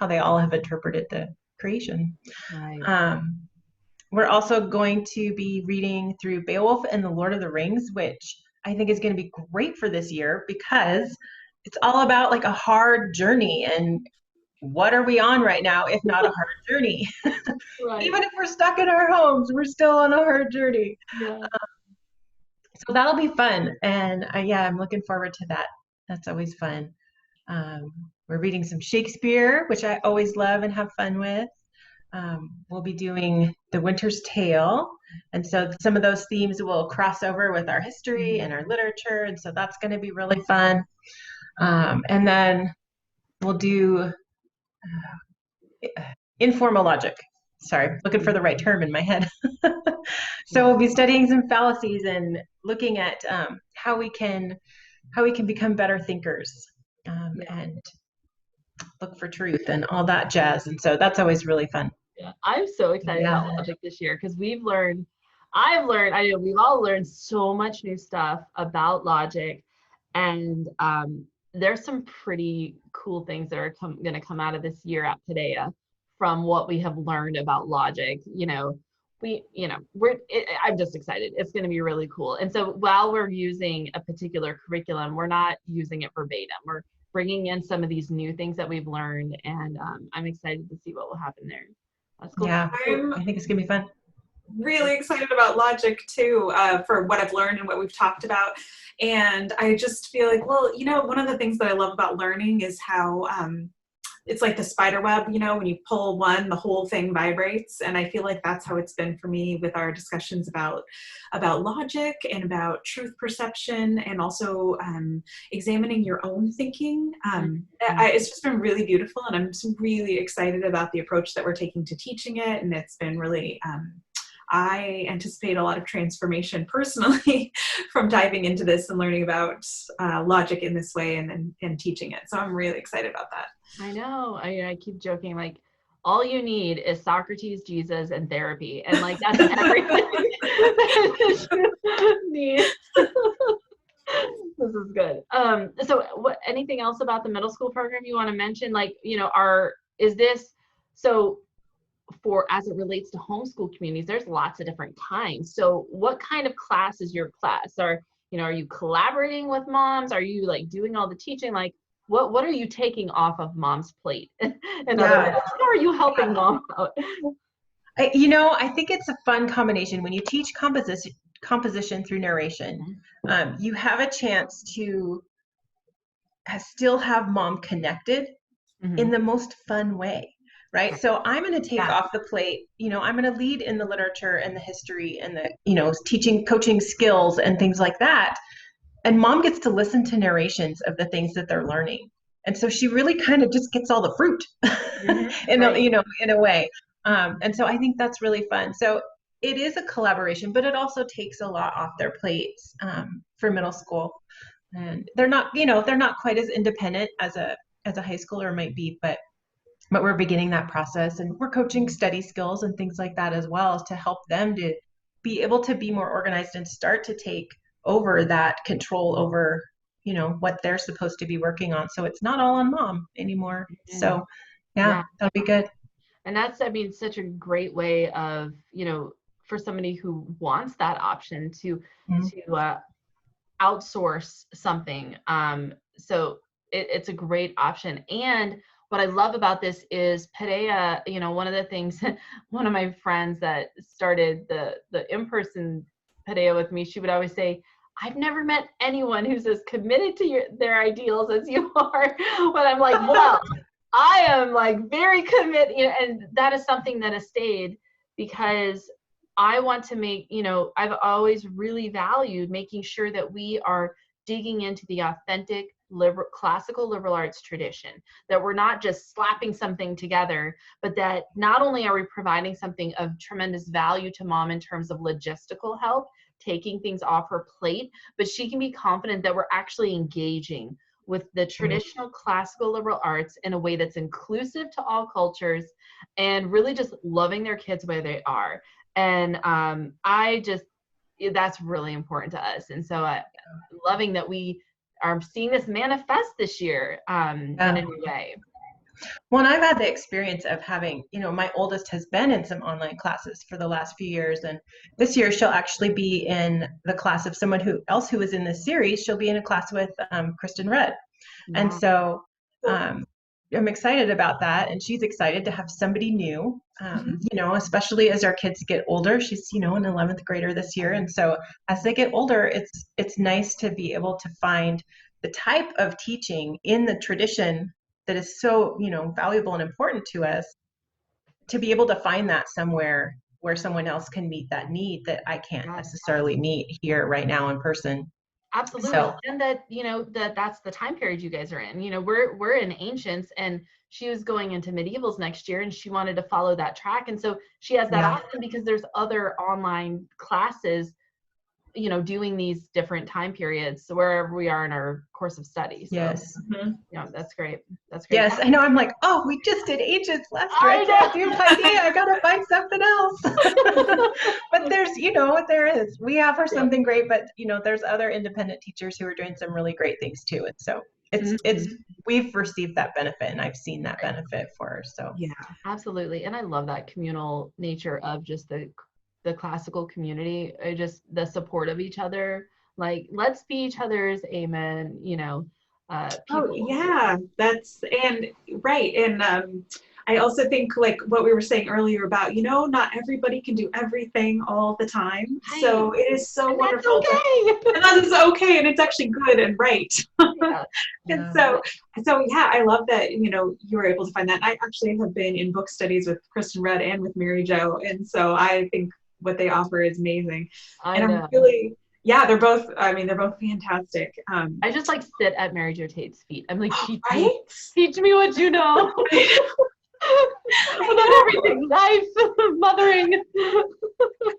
they all have interpreted the creation. Right. We're also going to be reading through Beowulf and the Lord of the Rings, which I think is going to be great for this year because it's all about like a hard journey. And what are we on right now, if not a hard journey? Right. Even if we're stuck in our homes, we're still on a hard journey. Yeah. So that'll be fun. And I'm looking forward to that. That's always fun. We're reading some Shakespeare, which I always love and have fun with. We'll be doing The Winter's Tale. And so some of those themes will cross over with our history and our literature. And so that's going to be really fun. And then we'll do informal logic. Sorry, looking for the right term in my head. So we'll be studying some fallacies and looking at how we can become better thinkers and look for truth and all that jazz. And so that's always really fun. Yeah, I'm so excited about logic this year because we've all learned so much new stuff about logic, and there's some pretty cool things that are going to come out of this year at Paideia from what we have learned about logic. I'm just excited. It's going to be really cool. And so while we're using a particular curriculum, we're not using it verbatim. We're bringing in some of these new things that we've learned, and I'm excited to see what will happen there. That's cool. Yeah, I think it's going to be fun. Really excited about logic too, for what I've learned and what we've talked about. And I just feel like, well, one of the things that I love about learning is how it's like the spider web, when you pull one, the whole thing vibrates. And I feel like that's how it's been for me with our discussions about logic and about truth perception, and also examining your own thinking. It's just been really beautiful, and I'm just really excited about the approach that we're taking to teaching it. And it's been really I anticipate a lot of transformation personally from diving into this and learning about logic in this way and teaching it. So I'm really excited about that. I know. I keep joking, like, all you need is Socrates, Jesus, and therapy. And like, that's everything that you need. This is good. So anything else about the middle school program you want to mention? Like, for as it relates to homeschool communities, there's lots of different kinds. So what kind of class is your class? Are you collaborating with moms? Are you like doing all the teaching? Like, what are you taking off of mom's plate? In other words, how are you helping mom out? I think it's a fun combination. When you teach composition through narration, you have a chance to still have mom connected in the most fun way, right? So I'm going to take off the plate, I'm going to lead in the literature and the history and the, teaching, coaching skills and things like that. And mom gets to listen to narrations of the things that they're learning. And so she really kind of just gets all the fruit in a way. And so I think that's really fun. So it is a collaboration, but it also takes a lot off their plates for middle school. And they're not quite as independent as a high schooler might be, but we're beginning that process, and we're coaching study skills and things like that as well to help them to be able to be more organized and start to take over that control over, what they're supposed to be working on. So it's not all on mom anymore. So that'll be good. And that's, such a great way of, for somebody who wants that option to outsource something. So it's a great option. And what I love about this is Paideia, one of the things, one of my friends that started the in-person Paideia with me, she would always say, I've never met anyone who's as committed to their ideals as you are. But I'm like, well, I am like very committed. And that is something that has stayed, because I want to make, I've always really valued making sure that we are digging into the authentic classical liberal arts tradition, that we're not just slapping something together, but that not only are we providing something of tremendous value to mom in terms of logistical help, taking things off her plate, but she can be confident that we're actually engaging with the traditional classical liberal arts in a way that's inclusive to all cultures and really just loving their kids where they are. And that's really important to us. And so loving that we are seeing this manifest this year in a new way. Well, and I've had the experience of having, my oldest has been in some online classes for the last few years. And this year she'll actually be in the class of someone who was in this series. She'll be in a class with Kristen Rudd. Wow. And so I'm excited about that. And she's excited to have somebody new, especially as our kids get older. She's, an 11th grader this year. And so as they get older, it's nice to be able to find the type of teaching in the tradition that is so, valuable and important to us, to be able to find that somewhere where someone else can meet that need that I can't necessarily meet here right now in person. Absolutely. So, and that, that's the time period you guys are in. We're in ancients, and she was going into medievals next year, and she wanted to follow that track. And so she has that option because there's other online classes, doing these different time periods. So wherever we are in our course of study. So, yes. That's great. That's great. Yes. I know. I'm like, oh, we just did ancients last year. I can't do Paideia. I got to find something else. But we offer something great, but there's other independent teachers who are doing some really great things too. And so we've received that benefit, and I've seen that benefit for her. So yeah, absolutely. And I love that communal nature of just the classical community, just the support of each other. Like, let's be each other's amen, people. Oh yeah, right. And I also think, like what we were saying earlier about, not everybody can do everything all the time. Right. So it is so wonderful. That's okay. And that is okay. And it's actually good and right. Yeah. And so I love that, you were able to find that. I actually have been in book studies with Kristen Rudd and with Mary-Jo. And so I think what they offer is amazing. I'm really, they're both fantastic. I just like sit at Mary-Jo Tate's feet. I'm like, teach me what you know. About everything, life, mothering.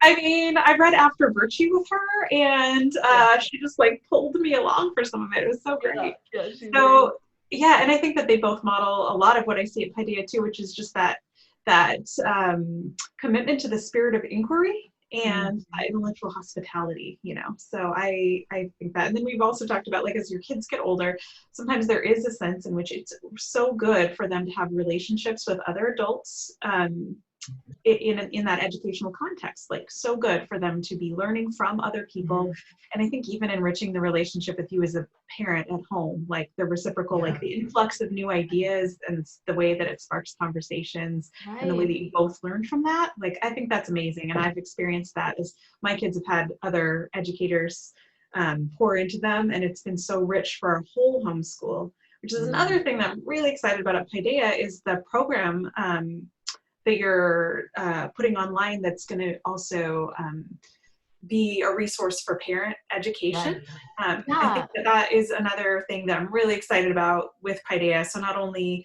I mean, I read After Virtue with her, and she just like pulled me along for some of it. It was so great. Yeah, she's So yeah, and I think that they both model a lot of what I see at Paideia too, which is just that commitment to the spirit of inquiry and intellectual hospitality, you know. So I think that, and then we've also talked about, like, as your kids get older, sometimes there is a sense in which it's so good for them to have relationships with other adults in that educational context, like so good for them to be learning from other people. And I think even enriching the relationship with you as a parent at home, like the reciprocal, like the influx of new ideas and the way that it sparks conversations and the way that you both learn from that. Like, I think that's amazing. And I've experienced that as my kids have had other educators pour into them. And it's been so rich for our whole homeschool, which is another thing that I'm really excited about at Paideia is the program that you're putting online that's going to also be a resource for parent education. I think that is another thing that I'm really excited about with Paideia. So not only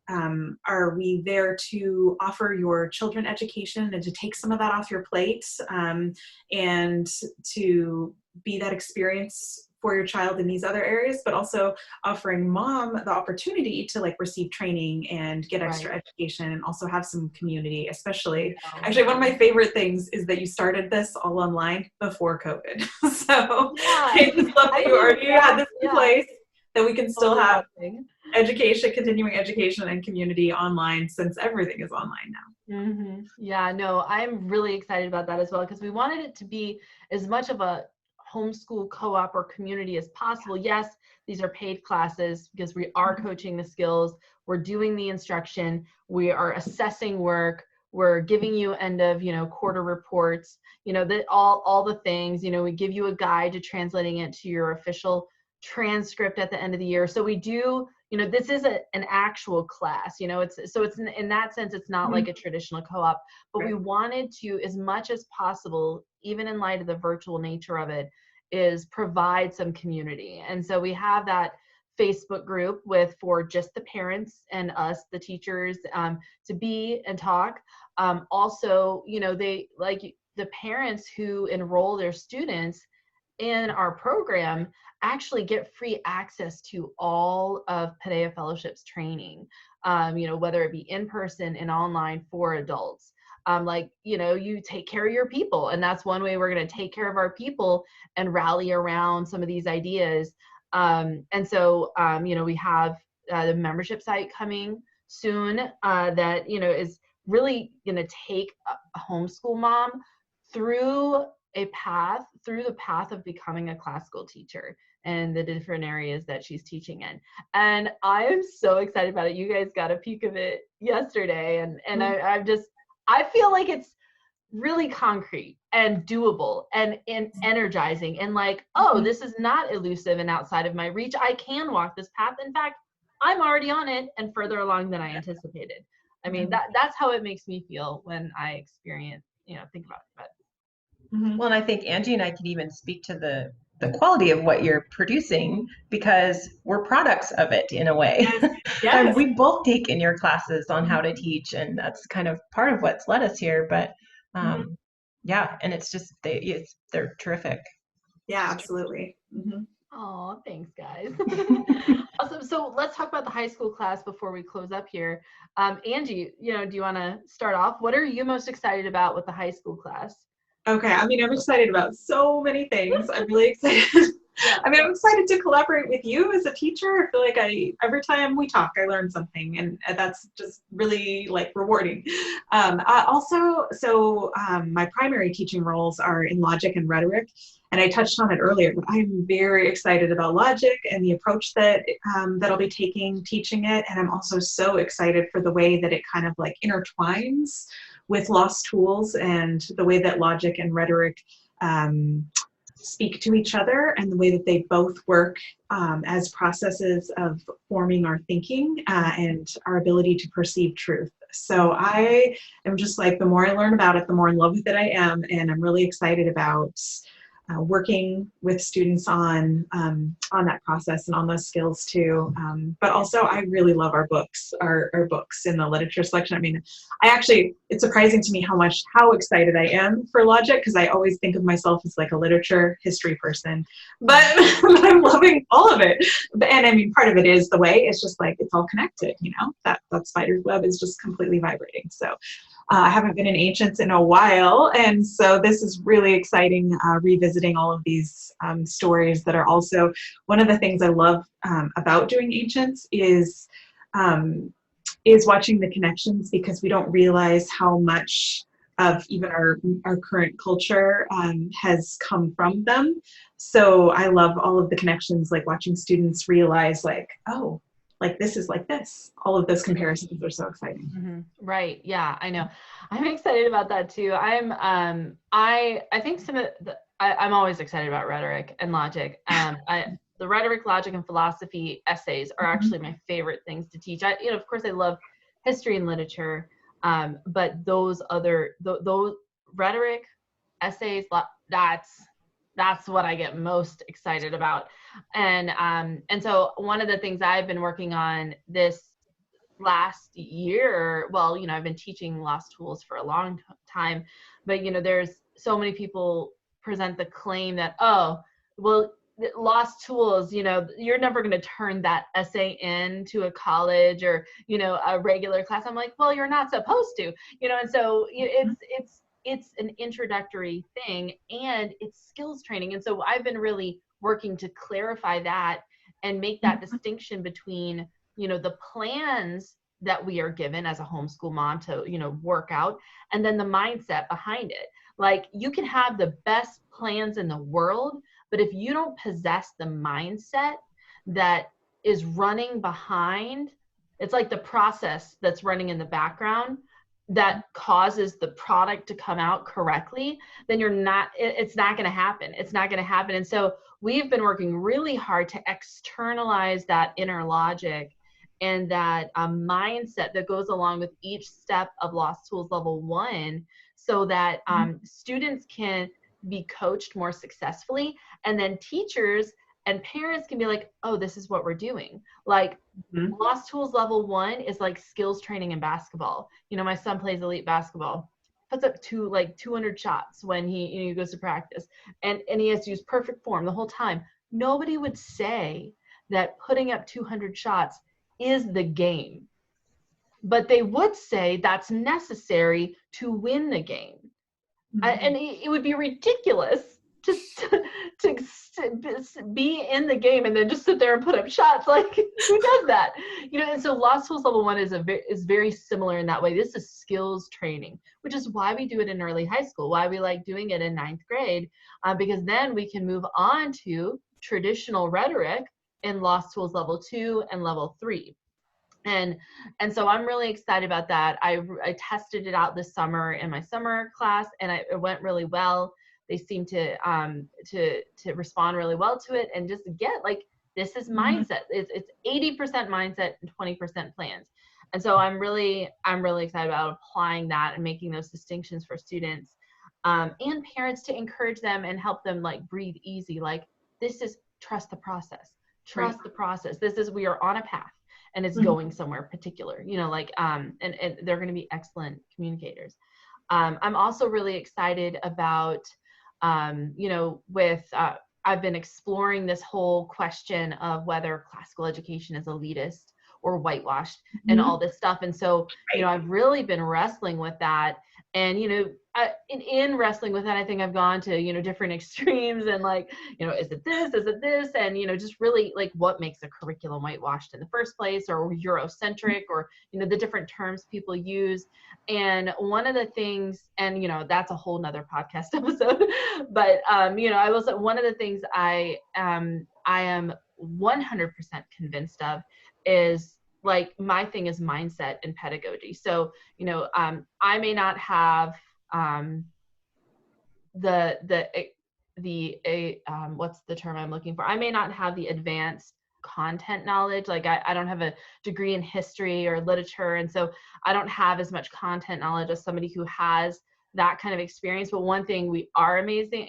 are we there to offer your children education and to take some of that off your plate and to be that experience for your child in these other areas, but also offering mom the opportunity to like receive training and get extra education and also have some community, especially. Actually, one of my favorite things is that you started this all online before COVID. So I just love that you already had this in place, that we can still have education, continuing education and community online, since everything is online now. Yeah, no, I'm really excited about that as well, because we wanted it to be as much of a homeschool co-op or community as possible. Yes, these are paid classes because we are coaching the skills, we're doing the instruction, we are assessing work, we're giving you end of, quarter reports, that all the things, we give you a guide to translating it to your official transcript at the end of the year. So we do, this is an actual class, it's in that sense, it's not like a traditional co-op, but we wanted to, as much as possible, even in light of the virtual nature of it, is provide some community. And so we have that Facebook group for just the parents and us, the teachers, to be and talk. Also, they like the parents who enroll their students in our program actually get free access to all of Paideia Fellowship's training, whether it be in person and online for adults. You take care of your people, and that's one way we're going to take care of our people and rally around some of these ideas. And so, we have the membership site coming soon that, is really going to take a homeschool mom through the path of becoming a classical teacher and the different areas that she's teaching in. And I am so excited about it. You guys got a peek of it yesterday, and I feel like it's really concrete and doable and energizing and like, this is not elusive and outside of my reach. I can walk this path. In fact, I'm already on it and further along than I anticipated. I mean, that's how it makes me feel when I experience, think about it. But Well, and I think Angie and I can even speak to the quality of what you're producing, because we're products of it in a way. And we both take in your classes on how to teach, and that's kind of part of what's led us here. But yeah, and it's just they're terrific. Yeah, absolutely. Oh, thanks, guys. Awesome. So let's talk about the high school class before we close up here. Angie, do you want to start off? What are you most excited about with the high school class? Okay, I mean, I'm excited about so many things. I'm really excited. I'm excited to collaborate with you as a teacher. I feel like every time we talk, I learn something, and that's just really like rewarding. My primary teaching roles are in logic and rhetoric, and I touched on it earlier, but I'm very excited about logic and the approach that I'll be taking teaching it, and I'm also so excited for the way that it kind of like intertwines with lost tools and the way that logic and rhetoric speak to each other, and the way that they both work as processes of forming our thinking and our ability to perceive truth. So I am just like, the more I learn about it, the more in love with it I am, and I'm really excited about working with students on that process and on those skills too. But also I really love our books, our books in the literature selection. I mean, it's surprising to me how excited I am for Logic, because I always think of myself as like a literature history person, but I'm loving all of it. And I mean, part of it is the way it's just like, it's all connected, that spider's web is just completely vibrating. So I haven't been in Ancients in a while, and so this is really exciting, revisiting all of these stories that are also, one of the things I love about doing Ancients is watching the connections, because we don't realize how much of even our current culture has come from them. So I love all of the connections, like watching students realize like, oh, like this is like this. All of those comparisons are so exciting. Mm-hmm. Right. Yeah, I know. I'm excited about that too. I think I'm always excited about rhetoric and logic. The rhetoric, logic, and philosophy essays are actually my favorite things to teach. Of course I love history and literature, but those rhetoric essays, that's what I get most excited about. And so one of the things I've been working on this last year, well, I've been teaching lost tools for a long time, but there's so many people present the claim that, oh, well, lost tools, you're never going to turn that essay into a college or, a regular class. I'm like, well, you're not supposed to, and so it's an introductory thing, and it's skills training. And so I've been really working to clarify that and make that distinction between, the plans that we are given as a homeschool mom to, work out, and then the mindset behind it. Like, you can have the best plans in the world, but if you don't possess the mindset that is running behind, it's like the process that's running in the background that causes the product to come out correctly, then it's not going to happen. It's not going to happen. And so we've been working really hard to externalize that inner logic and that mindset that goes along with each step of Lost Tools Level 1, so that students can be coached more successfully, and then teachers and parents can be like, oh, this is what we're doing. Like, Lost Tools Level 1 is like skills training in basketball. My son plays elite basketball, puts up 200 shots when he goes to practice, and he has to use perfect form the whole time. Nobody would say that putting up 200 shots is the game, but they would say that's necessary to win the game. And it would be ridiculous to be in the game and then just sit there and put up shots. Like, who does that? And so Lost Tools Level 1 is very similar in that way. This is skills training, which is why we do it in early high school, why we like doing it in 9th grade, because then we can move on to traditional rhetoric in Lost Tools Level 2 and Level 3. And so I'm really excited about that. I tested it out this summer in my summer class, and it went really well. They seem to respond really well to it, and just get like, this is mindset. It's 80% mindset and 20% plans. And so I'm really excited about applying that and making those distinctions for students and parents, to encourage them and help them like breathe easy. Like, this is trust the process. Trust the process. We are on a path, and it's going somewhere particular, and they're going to be excellent communicators. I'm also really excited about, I've been exploring this whole question of whether classical education is elitist or whitewashed and all this stuff. And so, I've really been wrestling with that. And, in wrestling with that, I think I've gone to, different extremes, and like, is it this? Is it this? And, just really like, what makes a curriculum whitewashed in the first place, or Eurocentric, or, the different terms people use. And one of the things, and, that's a whole nother podcast episode, but, one of the things I am 100% convinced of is, like, my thing is mindset and pedagogy. So, I may not have what's the term I'm looking for? I may not have the advanced content knowledge. Like, I don't have a degree in history or literature, and so I don't have as much content knowledge as somebody who has that kind of experience. But one thing we are amazing,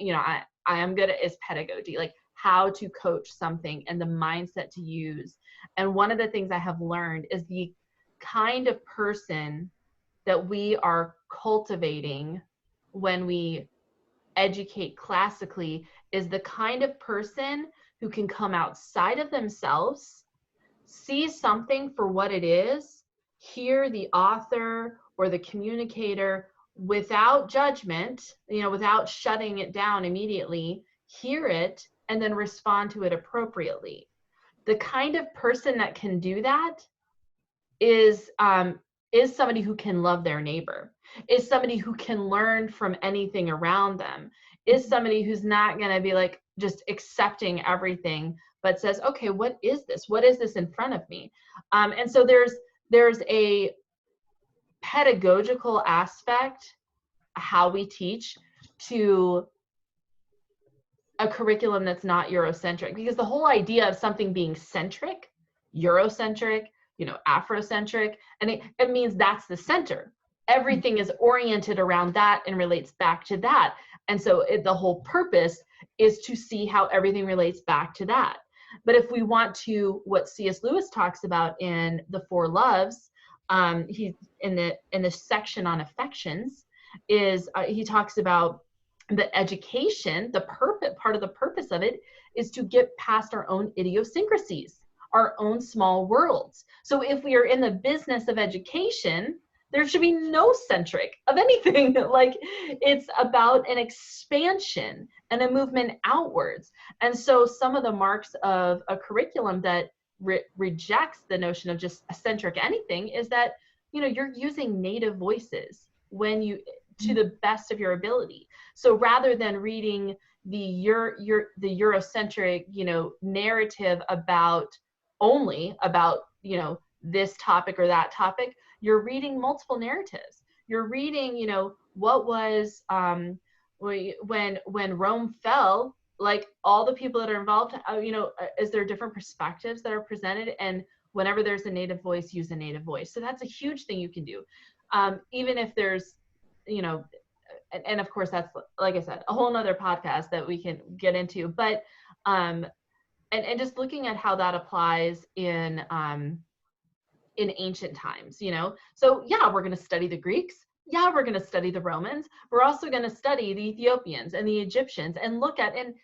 I am good at is pedagogy, like how to coach something and the mindset to use. And one of the things I have learned is the kind of person that we are cultivating when we educate classically is the kind of person who can come outside of themselves, see something for what it is, hear the author or the communicator without judgment, without shutting it down immediately, hear it, and then respond to it appropriately. The kind of person that can do that is somebody who can love their neighbor, is somebody who can learn from anything around them, is somebody who's not going to be like just accepting everything, but says, okay, what is this? What is this in front of me? And so there's a pedagogical aspect, how we teach, to a curriculum that's not Eurocentric, because the whole idea of something being centric, Eurocentric, Afrocentric, and it means that's the center. Everything is oriented around that and relates back to that. And so the whole purpose is to see how everything relates back to that. But if we want to, what C.S. Lewis talks about in The Four Loves, he's in the section on affections, is he talks about the education, the part of the purpose of it is to get past our own idiosyncrasies, our own small worlds. So if we are in the business of education, there should be no centric of anything. Like, it's about an expansion and a movement outwards. And so some of the marks of a curriculum that rejects the notion of just a centric anything is that, you're using native voices to the best of your ability. So rather than reading the Eurocentric, narrative about this topic or that topic, you're reading multiple narratives. You're reading, what was when Rome fell, like all the people that are involved, is there different perspectives that are presented? And whenever there's a native voice, use a native voice. So that's a huge thing you can do. Even if there's, and of course that's, like I said, a whole nother podcast that we can get into, but and just looking at how that applies in ancient times, so yeah, we're going to study the Greeks, yeah, we're going to study the Romans, we're also going to study the Ethiopians and the Egyptians and look at, and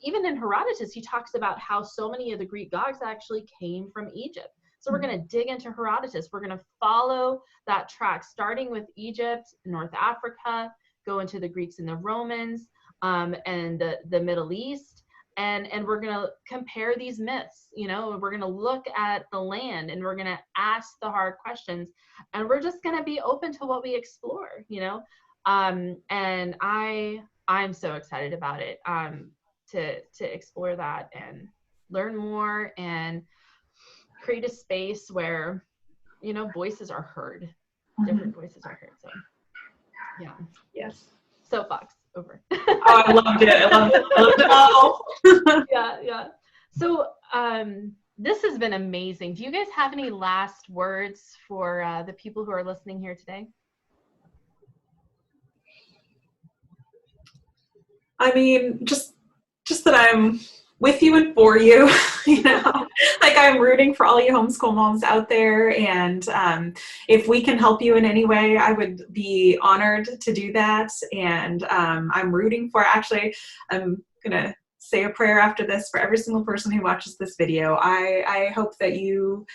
even in Herodotus, he talks about how so many of the Greek gods actually came from Egypt. So we're going to dig into Herodotus. We're going to follow that track, starting with Egypt, North Africa, go into the Greeks and the Romans, and the Middle East. And we're going to compare these myths, we're going to look at the land, and we're going to ask the hard questions, and we're just going to be open to what we explore, and I'm so excited about it, to explore that and learn more and create a space where, voices are heard, different voices are heard. So yeah. Yes. Soapbox over. Oh, I loved it. I loved it all. Yeah. So this has been amazing. Do you guys have any last words for the people who are listening here today? I mean, just that I'm with you and for you, like I'm rooting for all you homeschool moms out there. And if we can help you in any way, I would be honored to do that. And I'm rooting for, actually, I'm going to say a prayer after this for every single person who watches this video. I hope that you,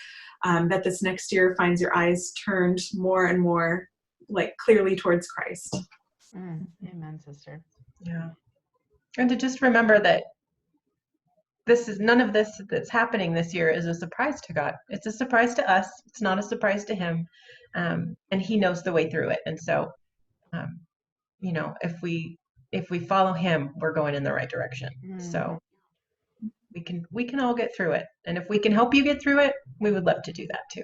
that this next year finds your eyes turned more and more like clearly towards Christ. Amen, sister. Yeah. And to just remember that none of this that's happening this year is a surprise to God. It's a surprise to us. It's not a surprise to him. And he knows the way through it. And so, if we follow him, we're going in the right direction. So we can all get through it. And if we can help you get through it, we would love to do that too.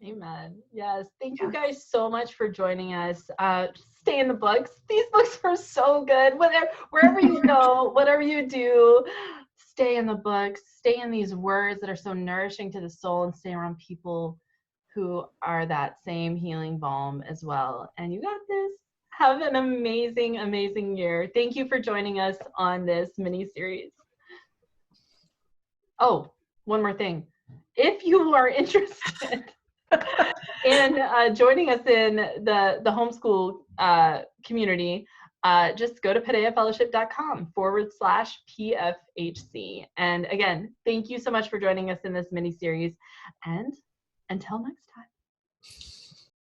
Amen. Yes. Thank you guys so much for joining us. Stay in the books. These books are so good. Wherever you go, whatever you do, stay in the books, stay in these words that are so nourishing to the soul, and stay around people who are that same healing balm as well. And you got this. Have an amazing, amazing year. Thank you for joining us on this mini-series. Oh, one more thing. If you are interested in joining us in the homeschool community, just go to paideiafellowship.com/PFHC. And again, thank you so much for joining us in this mini-series. And until next time.